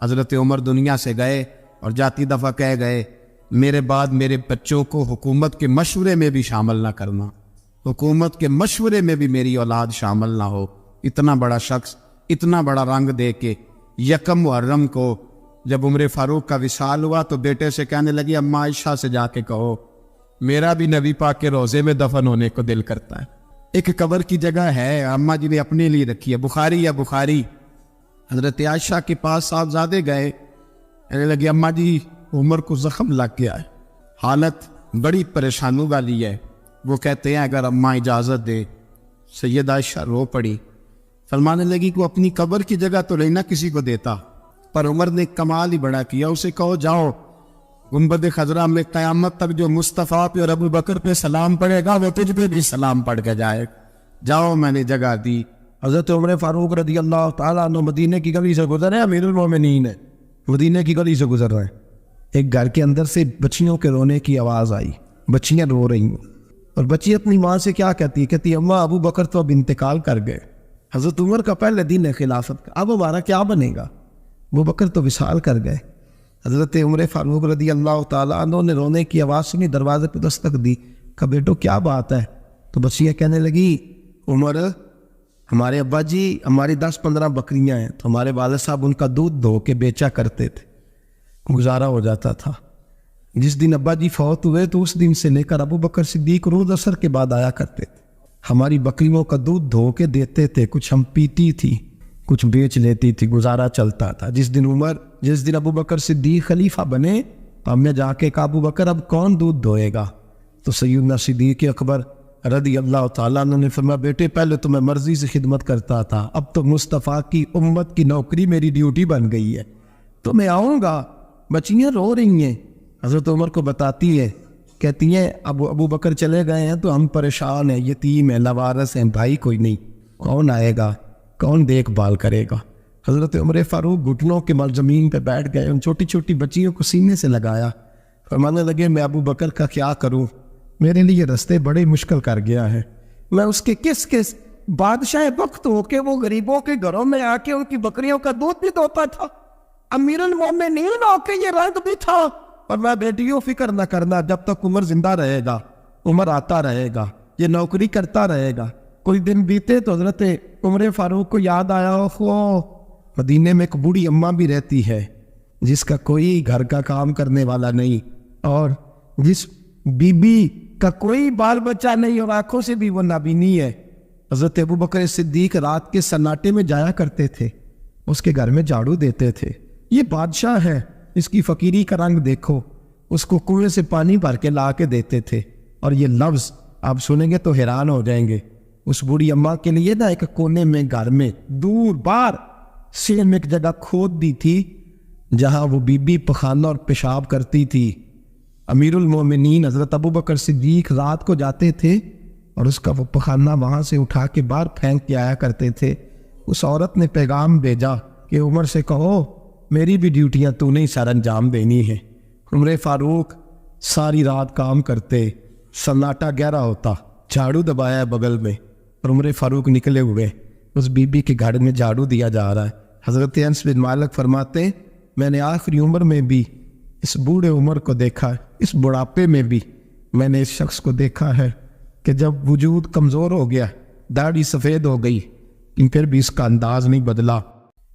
Speaker 2: حضرت عمر دنیا سے گئے، اور جاتی دفعہ کہہ گئے میرے بعد میرے بچوں کو حکومت کے مشورے میں بھی شامل نہ کرنا، حکومت کے مشورے میں بھی میری اولاد شامل نہ ہو۔ اتنا بڑا شخص اتنا بڑا رنگ دے کے یکم محرم کو جب عمر فاروق کا وصال ہوا تو بیٹے سے کہنے لگی اماں عائشہ سے جا کے کہو میرا بھی نبی پاک کے روزے میں دفن ہونے کو دل کرتا ہے۔ ایک قبر کی جگہ ہے اماں جی نے اپنے لیے رکھی ہے، بخاری یا بخاری۔ حضرت عائشہ کے پاس صاحبزادے گئے، کہنے لگے اماں جی عمر کو زخم لگ گیا ہے، حالت بڑی پریشانی والی ہے۔ وہ کہتے ہیں اگر اماں اجازت دے۔ سید عائشہ رو پڑی، فرمانے لگی کہ اپنی قبر کی جگہ تو نہیں نہ کسی کو دیتا، پر عمر نے کمال ہی بڑا کیا، اسے کہو جاؤ گنبد خضرا میں قیامت تک جو مصطفیٰ پہ اور ابو بکر پہ سلام پڑے گا وہ تجھ پہ بھی سلام پڑھ کے جائے، جاؤ میں نے جگہ دی۔ حضرت عمر فاروق رضی اللہ تعالیٰ عنہ مدینے کی گلی سے گزر رہے ہیں، امیر المومنین ہے، مدینے کی گلی سے گزر رہے ہیں، ایک گھر کے اندر سے بچیوں کے رونے کی آواز آئی، بچیاں رو رہی ہیں، اور بچی اپنی ماں سے کیا کہتی ہے؟ کہتی اماں ابو بکر تو اب انتقال کر گئے، حضرت عمر کا پہلے دن ہے خلافت کا، اب ہمارا کیا بنے گا؟ ابو بکر تو وصال کر گئے۔ حضرت عمر فاروق رضی اللہ تعالیٰ عنہ نے رونے کی آواز سنی، دروازے پہ دستک دی، کہا بیٹو کیا بات ہے؟ تو بچیاں کہنے لگی عمر ہمارے ابا جی ہماری 10-15 بکریاں ہیں، تو ہمارے والد صاحب ان کا دودھ دھو کے بیچا کرتے تھے، گزارا ہو جاتا تھا۔ جس دن ابا جی فوت ہوئے تو اس دن سے لے کر ابو بکر صدیق روز عصر کے بعد آیا کرتے تھے، ہماری بکریوں کا دودھ دھو کے دیتے تھے، کچھ ہم پیتی تھی کچھ بیچ لیتی تھی، گزارا چلتا تھا۔ جس دن ابو بکر صدیق خلیفہ بنے تو ہم نے جا کے کہا ابو بکر اب کون دودھ دھوئے گا؟ تو سیدنا صدیق اکبر رضی اللہ تعالیٰ عنہ نے فرمایا بیٹے پہلے تو میں مرضی سے خدمت کرتا تھا، اب تو مصطفیٰ کی امت کی نوکری میری ڈیوٹی بن گئی ہے، تو میں آؤں گا۔ بچیاں رو رہی ہیں، حضرت عمر کو بتاتی ہے، کہتی ہیں ابو بکر چلے گئے ہیں تو ہم پریشان ہیں، یتیم ہیں، لوارث ہیں، بھائی کوئی نہیں، کون آئے گا، کون دیکھ بھال کرے گا؟ حضرت عمر فاروق گھٹنوں کے مل زمین پہ بیٹھ گئے، ان چھوٹی چھوٹی بچیوں کو سینے سے لگایا، فرمانے لگے میں ابو بکر کا کیا کروں، میرے لیے رستے بڑے مشکل کر گیا ہے، میں اس کے کس بادشاہ وقت ہو کے وہ غریبوں کے گھروں میں آ کے ان کی بکریوں کا دودھ بھی دھوتا تھا، امیر المومنین ہو کے یہ رنگ بھی تھا، اور میں بیٹیوں فکر نہ کرنا، جب تک عمر زندہ رہے گا، عمر آتا رہے گا، یہ نوکری کرتا رہے گا۔ کوئی دن بیتے تو حضرت عمر فاروق کو یاد آیا مدینے میں ایک بوڑھی اماں بھی رہتی ہے جس کا کوئی گھر کا کام کرنے والا نہیں، اور جس بی بی کا کوئی بال بچہ نہیں، اور آنکھوں سے بھی وہ نابینی ہے۔ حضرت ابو بکر صدیق رات کے سناٹے میں جایا کرتے تھے، اس کے گھر میں جھاڑو دیتے تھے، یہ بادشاہ ہے، اس کی فقیری کا رنگ دیکھو، اس کو کنویں سے پانی بھر کے لا کے دیتے تھے، اور یہ لفظ آپ سنیں گے تو حیران ہو جائیں گے۔ اس بوڑھی اماں کے لیے نا ایک کونے میں گھر میں دور بار سینے میں ایک جگہ کھود دی تھی جہاں وہ بی بی پخانہ اور پیشاب کرتی تھی۔ امیر المومنین حضرت ابو بکر صدیق رات کو جاتے تھے اور اس کا وہ پخانہ وہاں سے اٹھا کے باہر پھینک کے آیا کرتے تھے۔ اس عورت نے پیغام بھیجا کہ عمر سے کہو میری بھی ڈیوٹیاں تو نہیں سر انجام دینی ہے۔ عمر فاروق ساری رات کام کرتے، سناٹا گہرا ہوتا، جھاڑو دبایا ہے بغل میں، اور عمر فاروق نکلے ہوئے اس بی بی کے گھر میں جھاڑو دیا جا رہا ہے۔ حضرت انس بن مالک فرماتے ہیں میں نے آخری عمر میں بھی اس بوڑھے عمر کو دیکھا ہے، اس بڑھاپے میں بھی میں نے اس شخص کو دیکھا ہے کہ جب وجود کمزور ہو گیا، داڑھی سفید ہو گئی، لیکن پھر بھی اس کا انداز نہیں بدلا۔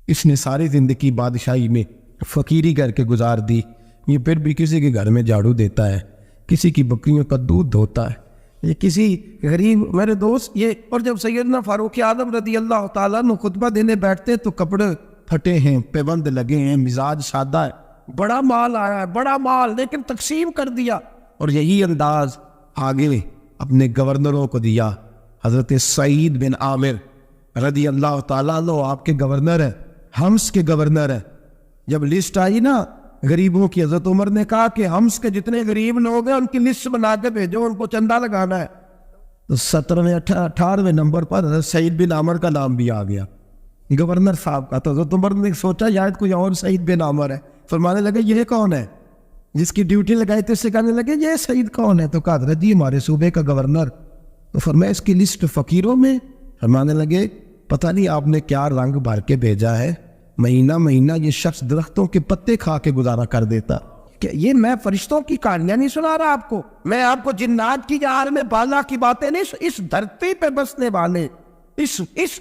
Speaker 2: اس نے ساری زندگی بادشاہی میں فقیری کر کے گزار دی، یہ پھر بھی کسی کے گھر میں جھاڑو دیتا ہے، کسی کی بکریوں کا دودھ دھوتا ہے، یہ کسی غریب میرے دوست یہ۔ اور جب سیدنا فاروق اعظم رضی اللہ تعالیٰ عنہ خطبہ دینے بیٹھتے تو کپڑے پھٹے ہیں، پیبند لگے ہیں، مزاج سادہ ہے، بڑا مال آیا ہے، بڑا مال، لیکن تقسیم کر دیا۔ اور یہی انداز آگے اپنے گورنروں کو دیا۔ حضرت سعید بن عامر رضی اللہ تعالیٰ عنہ آپ کے گورنر ہیں، حمص کے گورنر ہیں۔ جب لسٹ آئی نا غریبوں کی، حضرت عمر نے کہا کہ حمص کے جتنے غریب لوگ ہیں ان کی لسٹ بنا کے بھیجو، ان کو چندہ لگانا ہے۔ تو 17ویں 18ویں نمبر پر حضرت سعید بن عامر کا نام بھی آ گیا، گورنر صاحب کا۔ تو حضرت عمر نے سوچا شاید کوئی اور سعید بن عامر ہے، فرمانے لگے یہ کون ہے؟ جس کی ڈیوٹی لگائی تھی اس سے کہنے لگے یہ سعید کون ہے؟ تو کہا حضرت جی ہمارے صوبے کا گورنر۔ تو فرمایا اس کی لسٹ فقیروں میں؟ فرمانے لگے پتہ نہیں آپ نے کیا رنگ بھر کے بھیجا ہے، مہینہ مہینہ یہ شخص درختوں کے پتے کھا کے گزارا کر دیتا۔ کہ یہ میں فرشتوں کی کہانیاں نہیں سنا رہا آپ کو، میں آپ کو جنات کی جہار میں بالا کی باتیں نہیں، اس دھرتی پہ بسنے والے، اس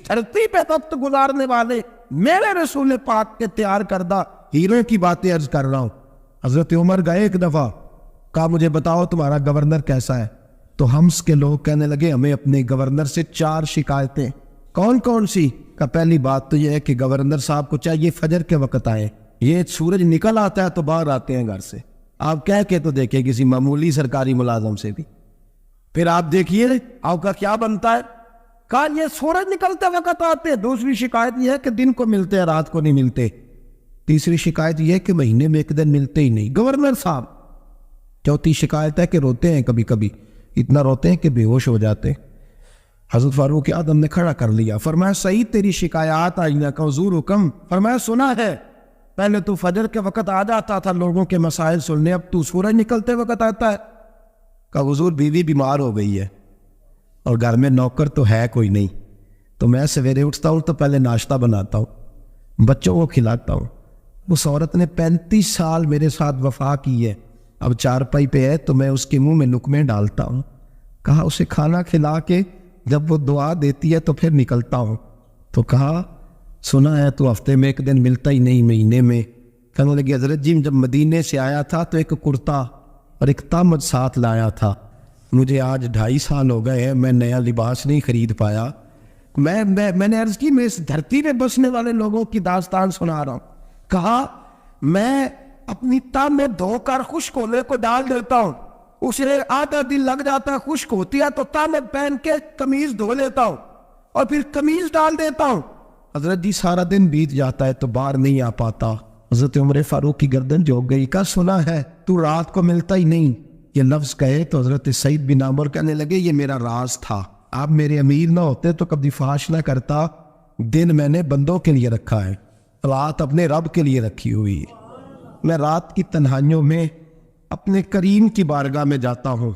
Speaker 2: دھرتی پہ وقت گزارنے والے میرے رسول پاک کے تیار کردہ ہیروں کی باتیں عرض کر رہا ہوں۔ حضرت عمر گئے ایک دفعہ، کہا مجھے بتاؤ تمہارا گورنر کیسا ہے؟ تو حمص کے لوگ کہنے لگے ہمیں اپنے گورنر سے 4 شکایتیں۔ کون کون سی؟ کہ پہلی بات تو یہ ہے کہ گورنر صاحب کو چاہیے فجر کے وقت آئے، یہ سورج نکل آتا ہے تو باہر آتے ہیں گھر سے، آپ کہہ کے تو دیکھیں کسی معمولی سرکاری ملازم سے بھی، پھر آپ دیکھیے آپ کا کیا بنتا ہے۔ کہا یہ سورج نکلتے وقت آتے ہیں۔ دوسری شکایت یہ ہے کہ دن کو ملتے ہیں رات کو نہیں ملتے۔ تیسری شکایت یہ ہے کہ مہینے میں ایک دن ملتے ہی نہیں گورنر صاحب۔ چوتھی شکایت ہے کہ روتے ہیں، کبھی کبھی اتنا روتے ہیں کہ بے ہوش ہو جاتے ہیں۔ حضرت فاروق اعظم نے کھڑا کر لیا، فرمایا سعید تیری شکایات آئینہ کا حضور حکم۔ فرمایا سنا ہے، پہلے تو فجر کے وقت آ جاتا تھا لوگوں کے مسائل سننے، اب تو سورج نکلتے وقت آتا ہے۔ کہا حضور بیوی بیمار ہو گئی ہے اور گھر میں نوکر تو ہے کوئی نہیں، تو میں سویرے اٹھتا ہوں تو پہلے ناشتہ بناتا ہوں، بچوں کو کھلاتا ہوں۔ اس عورت نے 35 سال میرے ساتھ وفا کی ہے، اب چارپائی پہ ہے تو میں اس کے منہ میں نکمے ڈالتا ہوں۔ کہا اسے کھانا کھلا کے جب وہ دعا دیتی ہے تو پھر نکلتا ہوں۔ تو کہا سنا ہے تو ہفتے میں ایک دن ملتا ہی نہیں، مہینے میں۔ کہنے لگی حضرت جی جب مدینے سے آیا تھا تو ایک کرتا اور ایک تامد ساتھ لایا تھا، مجھے آج 2.5 سال ہو گئے ہیں، میں نیا لباس نہیں خرید پایا۔ میں نے عرض کی میں اس دھرتی میں بسنے والے لوگوں کی داستان سنا رہا ہوں۔ کہا میں اپنی تاب میں دھو کر خشک ہونے کو ڈال دیتا ہوں، اسے آدھا دن لگ جاتا ہے، خشک ہوتی ہے تو تاب میں پہن کے قمیض دھو لیتا ہوں اور پھر قمیض ڈال دیتا ہوں۔ حضرت جی سارا دن بیت جاتا ہے تو باہر نہیں آ پاتا۔ حضرت عمر فاروق کی گردن جھک گئی، کہا سنا ہے تو رات کو ملتا ہی نہیں، یہ لفظ کہے تو حضرت سعید بن عامر کہنے لگے یہ میرا راز تھا، آپ میرے امیر نہ ہوتے تو کبھی فحش نہ کرتا، دن میں نے بندوں کے لیے رکھا ہے، رات اپنے رب کے لیے رکھی ہوئی ہے۔ میں رات کی تنہائیوں میں اپنے کریم کی بارگاہ میں جاتا ہوں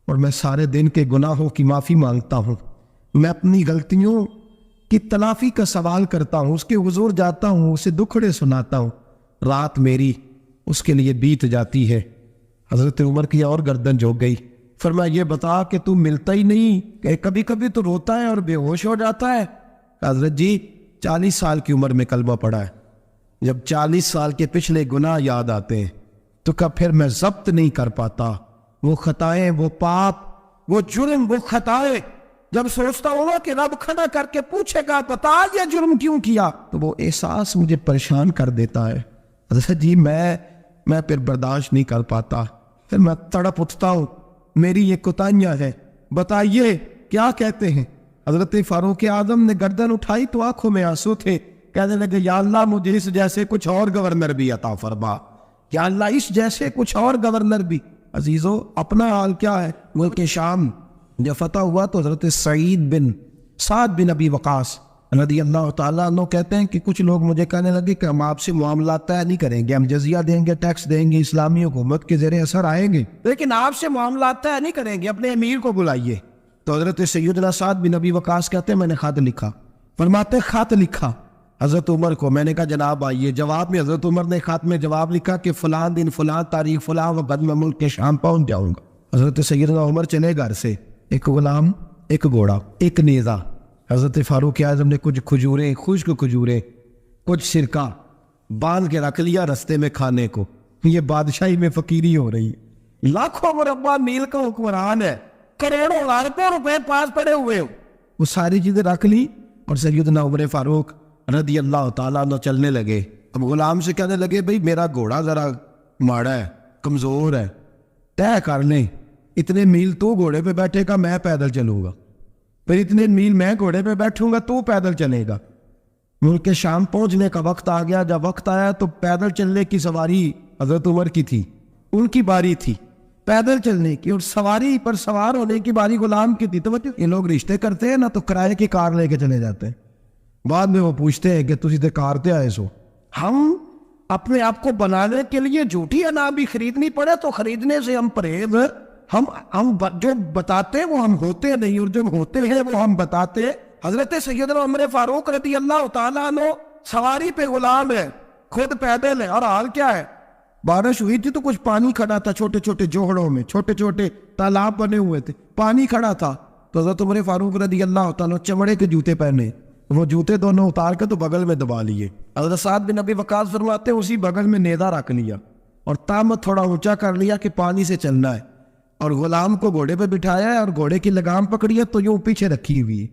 Speaker 2: اور میں سارے دن کے گناہوں کی معافی مانگتا ہوں، میں اپنی غلطیوں کی تلافی کا سوال کرتا ہوں، اس کے حضور جاتا ہوں، اسے دکھڑے سناتا ہوں، رات میری اس کے لیے بیت جاتی ہے۔ حضرت عمر کی اور گردن جھک گئی، فرمایا یہ بتا کہ تو ملتا ہی نہیں، کہ کبھی کبھی تو روتا ہے اور بے ہوش ہو جاتا ہے۔ حضرت جی 40 سال کی عمر میں کلمہ پڑھا ہے، جب 40 سال کے پچھلے گناہ یاد آتے ہیں تو کب پھر میں ضبط نہیں کر پاتا، وہ خطائیں، وہ پاپ، وہ جرم، وہ خطائیں جب سوچتا ہوں کہ رب کھڑا کر کے پوچھے گا بتا یہ جرم کیوں کیا، تو وہ احساس مجھے پریشان کر دیتا ہے۔ حضرت جی میں پھر برداشت نہیں کر پاتا، پھر میں تڑپ اٹھتا ہوں، میری یہ کوتاہیاں ہیں، بتائیے کیا کہتے ہیں۔ حضرت فاروق اعظم نے گردن اٹھائی تو آنکھوں میں آنسو تھے، کہنے لگے یا اللہ مجھے اس جیسے کچھ اور گورنر بھی عطا فرما، یا اللہ اس جیسے کچھ اور گورنر بھی۔ عزیزو اپنا حال کیا ہے؟ ملک شام جب فتح ہوا تو حضرت سعد بن ابی وقاص رضی اللہ تعالیٰ عنہ کہتے ہیں کہ کچھ لوگ مجھے کہنے لگے کہ ہم آپ سے معاملات طے نہیں کریں گے، ہم جزیہ دیں گے، ٹیکس دیں گے، اسلامی حکومت کے زیر اثر آئیں گے، لیکن آپ سے معاملات طے نہیں کریں گے، اپنے امیر کو بلائیے۔ تو حضرت سیدنا سعد بن ابی وقاص کہتے ہیں میں نے خط لکھا، فرماتے خط لکھا، حضرت عمر کو. میں نے کہا جناب آئیے. جواب میں حضرت عمر نے خط میں جواب لکھا کہ فلاں دن فلاں تاریخ فلاں وقت میں ملک کے شام پہنچ جاؤں گا. حضرت سیدنا عمر چلے گھر سے. ایک غلام، ایک گھوڑا، ایک نیزہ. حضرت فاروق اعظم نے کچھ کھجوریں، خشک کھجوریں، کچھ سرکہ باندھ کے رکھ لیا رستے میں کھانے کو. یہ بادشاہی میں فقیری ہو رہی ہے. لاکھوں مربع میل کا حکمران ہے، کروڑوں اربوں روپے پاس پڑے ہوئے ہو. وہ ساری چیزیں رکھ لی اور سیدنا عمر فاروق رضی اللہ تعالیٰ عنہ چلنے لگے. اب غلام سے کہنے لگے بھئی میرا گھوڑا ذرا ماڑا ہے، کمزور ہے، طے کر لیں اتنے میل تو گھوڑے پہ بیٹھے گا، میں پیدل چلوں گا. پھر اتنے میل میں گھوڑے پہ بیٹھوں گا، تو پیدل چلے گا. ملک کے شام پہنچنے کا وقت آ گیا. جب وقت آیا تو پیدل چلنے کی سواری حضرت عمر کی تھی، ان کی باری تھی پیدل چلنے کی، اور سواری پر سوار ہونے کی باری غلام کی تھی. تو یہ لوگ رشتے کرتے ہیں نا تو کرائے کی کار لے کے چلے جاتے ہیں. بعد میں وہ پوچھتے ہیں کہ تسی تے کار تے آئے سو. ہم اپنے آپ کو بنانے کے لیے جھوٹی اناج بھی خریدنی پڑے تو خریدنے سے ہم پرہیز. ہم جو بتاتے ہیں وہ ہم ہوتے نہیں، اور جو ہوتے ہیں وہ ہم بتاتے ہیں. حضرت سیدنا عمر فاروق رضی اللہ تعالیٰ عنہ سواری پہ غلام ہے، خود پیدل ہے. اور حال کیا ہے؟ بارش ہوئی تھی تو کچھ پانی کھڑا تھا چھوٹے چھوٹے جوہڑوں میں، چھوٹے چھوٹے تالاب بنے ہوئے تھے، پانی کھڑا تھا. تو حضرت عمر فاروق رضی اللہ تعالیٰ چمڑے کے جوتے پہنے، وہ جوتے دونوں اتار کے تو بغل میں دبا لیے. حضرت سعد بن ابی وقاص فرماتے ہیں اسی بغل میں نیزہ رکھ لیا اور تامت تھوڑا اونچا کر لیا کہ پانی سے چلنا ہے، اور غلام کو گھوڑے پہ بٹھایا ہے اور گھوڑے کی لگام پکڑی ہے تو یوں پیچھے رکھی ہوئی ہے.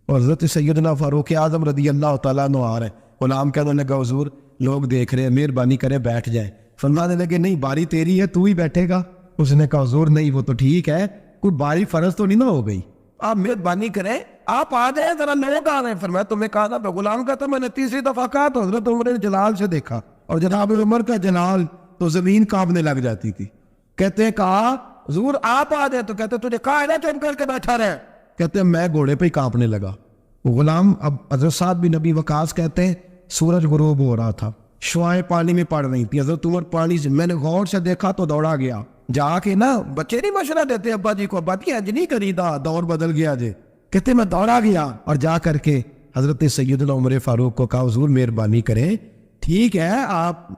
Speaker 2: اور حضرت سیدنا فاروق اعظم رضی اللہ تعالیٰ عنہ آ رہے ہیں. غلام کہنے لگا حضور لوگ دیکھ رہے ہیں، مہربانی کریں بیٹھ جائیں. فرمانے لگے نہیں باری تیری ہے، تو ہی بیٹھے گا. اس نے کہا حضور نہیں وہ تو ٹھیک ہے، کوئی باری فرض تو نہیں نہ ہو گئی، آپ مہربانی کریں آپ آ جائیں، ذرا لوگ آ رہے ہیں. فرمایا تمہیں کہا تھا. غلام کا تھا میں نے تیسری دفعہ کہا تو حضرت عمر نے جلال سے دیکھا، اور جناب عمر کا جلال تو زمین کانپنے لگ جاتی تھی. کہتے ہیں کہا حضور آپ آ جائیں، تو کہتے تجھے کہا ہے نا چپ کر کے بیٹھا رہے. کہتے ہیں میں گھوڑے پہ ہی کانپنے لگا. غلام اب حضرت سعد بن ابی وقاص کہتے ہیں سورج غروب ہو رہا تھا، شعائیں پانی میں پڑ رہی تھی. حضرت عمر پانی سے میں نے غور سے دیکھا تو دوڑا گیا. جا کے نا بچے نہیں مشورہ دیتے ابا جی کو، ابا جی انج نہیں کریدا، دور بدل گیا جے. کہتے میں دوڑا گیا اور جا کر کے حضرت سیدنا عمر فاروق کو کہا حضور مہربانی کریں، ٹھیک ہے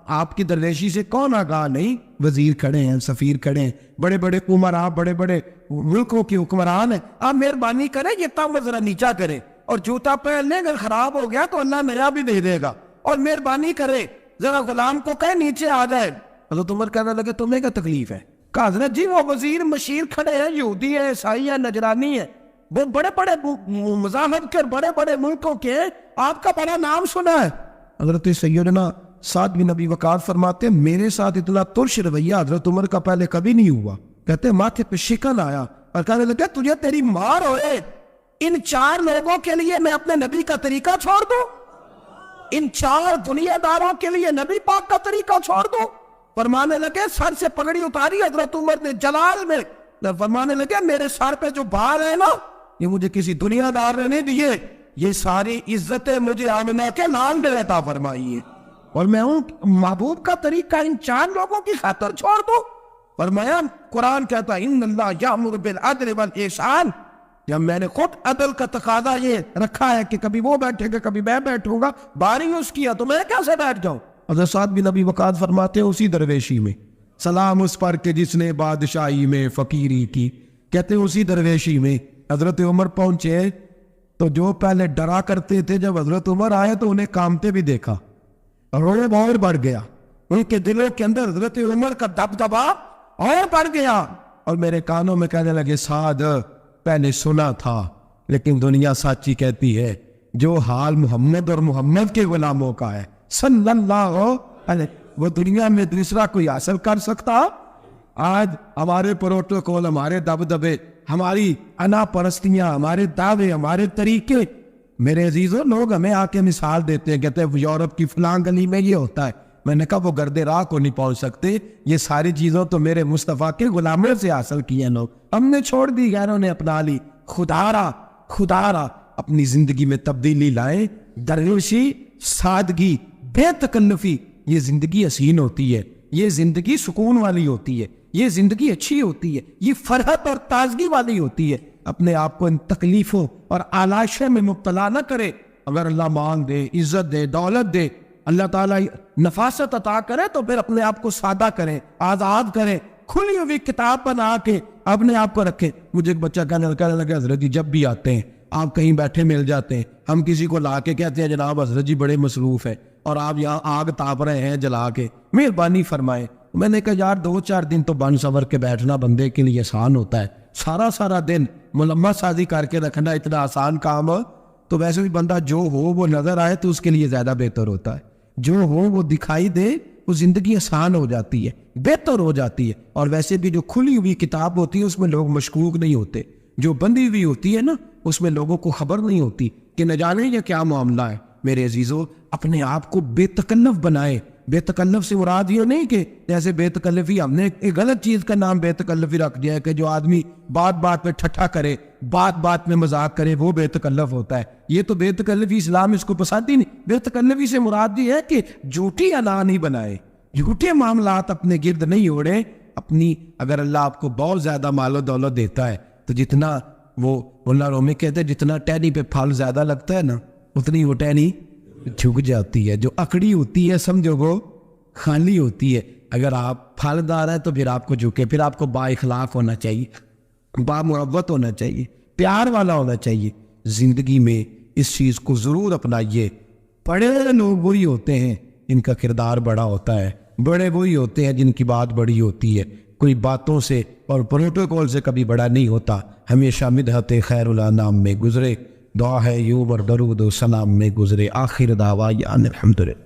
Speaker 2: آپ کی درویشی سے کون آگاہ نہیں، وزیر کھڑے ہیں، سفیر کھڑے ہیں، بڑے بڑے عمراء، بڑے بڑے ملکوں کے حکمران ہیں، آپ مہربانی کریں یہ تام ذرا نیچا کریں، اور جوتا پہن لیں، اگر خراب ہو گیا تو اللہ نیا بھی دے دے گا، اور مہربانی کریں ذرا غلام کو کہیں نیچے آ جائے. حضرت عمر کہنے لگے تمہیں کیا تکلیف ہے؟ کہا حضرت جی وہ وزیر مشیر کھڑے ہیں، یہودی ہیں، عیسائی ہیں، نجرانی ہیں، وہ بڑے بڑے مذاہب کے بڑے بڑے ملکوں کے، آپ کا بڑا نام سنا ہے. حضرت سیدنا سعد بن ابی وقاص فرماتے ہیں میرے ساتھ اتنا ترش رویہ حضرت عمر کا پہلے کبھی نہیں ہوا. کہتے ہیں ماتھے پہ شکن آیا اور کہنے لگا تجھے تیری مار ہوئے، ان 4 لوگوں کے لیے میں اپنے نبی کا طریقہ چھوڑ دوں، ان 4 دنیا داروں کے لیے نبی پاک کا طریقہ چھوڑ دوں. فرمانے لگے سر سے پگڑی اتاری حضرت عمر نے جلال میں، فرمانے لگے میرے سر پہ جو بار ہے نا یہ مجھے کسی دنیا دار نے نہیں دیے، یہ ساری عزتیں مجھے آمنہ کے نام دے عطا فرمائی ہے، اور میں ہوں محبوب کا طریقہ ان 4 لوگوں کی خاطر چھوڑ دوں. فرمایا قرآن کہتا ہے ان اللہ یامر بالعدل والاحسان، جب میں نے خود عدل کا تقاضا یہ رکھا ہے کہ کبھی وہ بیٹھے گا کبھی میں بیٹھوں گا، باری اس کیا تو میں کیسے بیٹھ جاؤں. حضرت سعد بن ابی وقاص فرماتے ہیں اسی درویشی میں سلام اس پر کہ جس نے بادشاہی میں فقیری کی. کہتے ہیں اسی درویشی میں حضرت عمر پہنچے تو جو پہلے ڈرا کرتے تھے جب حضرت عمر آئے تو انہیں کامتے بھی دیکھا، رعب اور بڑھ گیا، ان کے دلوں کے اندر حضرت عمر کا دبدبا اور بڑھ گیا، اور میرے کانوں میں کہنے لگے سعد پہلے سنا تھا لیکن دنیا سچی کہتی ہے جو حال محمد اور محمد کے غلاموں کا ہے صلی اللہ علیہ وہ دنیا میں دوسرا کوئی حاصل کر سکتا. آج ہمارے پروٹوکول، ہمارے دبدبے، ہماری انا پرستیاں، ہمارے دعوے، ہمارے طریقے، میرے عزیزوں لوگ ہمیں آ کے مثال دیتے ہیں، کہتے ہیں یورپ کی فلاں گلی میں یہ ہوتا ہے. میں نے کہا وہ گرد راہ کو نہیں پہنچ سکتے، یہ ساری چیزوں تو میرے مصطفیٰ کے غلاموں سے حاصل کی ہیں لوگ، ہم نے چھوڑ دی، غیروں نے اپنا لی. خدا را اپنی زندگی میں تبدیلی لائیں. درویشی، سادگی، بے تکلفی، یہ زندگی حسین ہوتی ہے، یہ زندگی سکون والی ہوتی ہے، یہ زندگی اچھی ہوتی ہے، یہ فرحت اور تازگی والی ہوتی ہے. اپنے آپ کو ان تکلیفوں اور آلائشوں میں مبتلا نہ کرے.
Speaker 3: اگر اللہ مال دے، عزت دے، دولت دے، اللہ تعالیٰ نفاست عطا کرے تو پھر اپنے آپ کو سادہ کریں، آزاد کریں، کھلی ہوئی کتاب بنا کے اپنے آپ کو رکھیں۔ مجھے ایک بچہ کہنے لگا حضرت جی جب بھی آتے ہیں آپ کہیں بیٹھے مل جاتے ہیں، ہم کسی کو لا کے کہتے ہیں جناب حضرت جی بڑے مصروف ہیں اور آپ یہاں آگ تاپ رہے ہیں جلا کے، مہربانی فرمائیں۔ میں نے کہا یار 2-4 دن تو بن سور کے بیٹھنا بندے کے لیے آسان ہوتا ہے، سارا دن ملمت سازی کر کے رکھنا اتنا آسان کام ہو تو ویسے بھی بندہ جو ہو وہ نظر آئے تو اس کے لیے زیادہ بہتر ہوتا ہے، جو ہو وہ دکھائی دے، وہ زندگی آسان ہو جاتی ہے، بہتر ہو جاتی ہے۔ اور ویسے بھی جو کھلی ہوئی کتاب ہوتی ہے اس میں لوگ مشکوک نہیں ہوتے، جو بندی ہوئی ہوتی ہے نا اس میں لوگوں کو خبر نہیں ہوتی کہ نہ جانے یہ کیا معاملہ ہے۔ میرے عزیزو اپنے آپ کو بے تکلف بنائے۔ بے تکلف سے مراد یہ نہیں کہ جیسے بے تکلفی ہم نے ایک غلط چیز کا نام بے تکلفی رکھ دیا ہے کہ جو آدمی بات بات پہ ٹھٹھا کرے، بات بات میں مذاق کرے وہ بے تکلف ہوتا ہے۔ یہ تو بے تکلفی اسلام اس کو پسند ہی نہیں۔ بے تکلفی سے مراد یہ ہے کہ جھوٹی انا نہیں بنائے، جھوٹے معاملات اپنے گرد نہیں اوڑے۔ اپنی اگر اللہ آپ کو بہت زیادہ مال و دولت دیتا ہے تو جتنا وہ مولانا رومی کہتے ہیں جتنا ٹہنی پہ پھل زیادہ لگتا ہے نا اتنی وہ ٹہنی جھک جاتی ہے، جو اکڑی ہوتی ہے سمجھو وہ خالی ہوتی ہے۔ اگر آپ پھلدار ہیں تو پھر آپ کو جھکے، پھر آپ کو با اخلاق ہونا چاہیے، با محبت ہونا چاہیے، پیار والا ہونا چاہیے۔ زندگی میں اس چیز کو ضرور اپنائیے۔ بڑے لوگ وہی ہوتے ہیں جن کا کردار بڑا ہوتا ہے، بڑے وہی ہوتے ہیں جن کی بات بڑی ہوتی ہے۔ کوئی باتوں سے اور پروٹوکول سے کبھی بڑا نہیں ہوتا، ہمیشہ مدحت خیر الانام میں گزرے۔ دعا ہے یوں اور درود و سلام میں گزرے۔ آخر دعویٰ الحمدللہ۔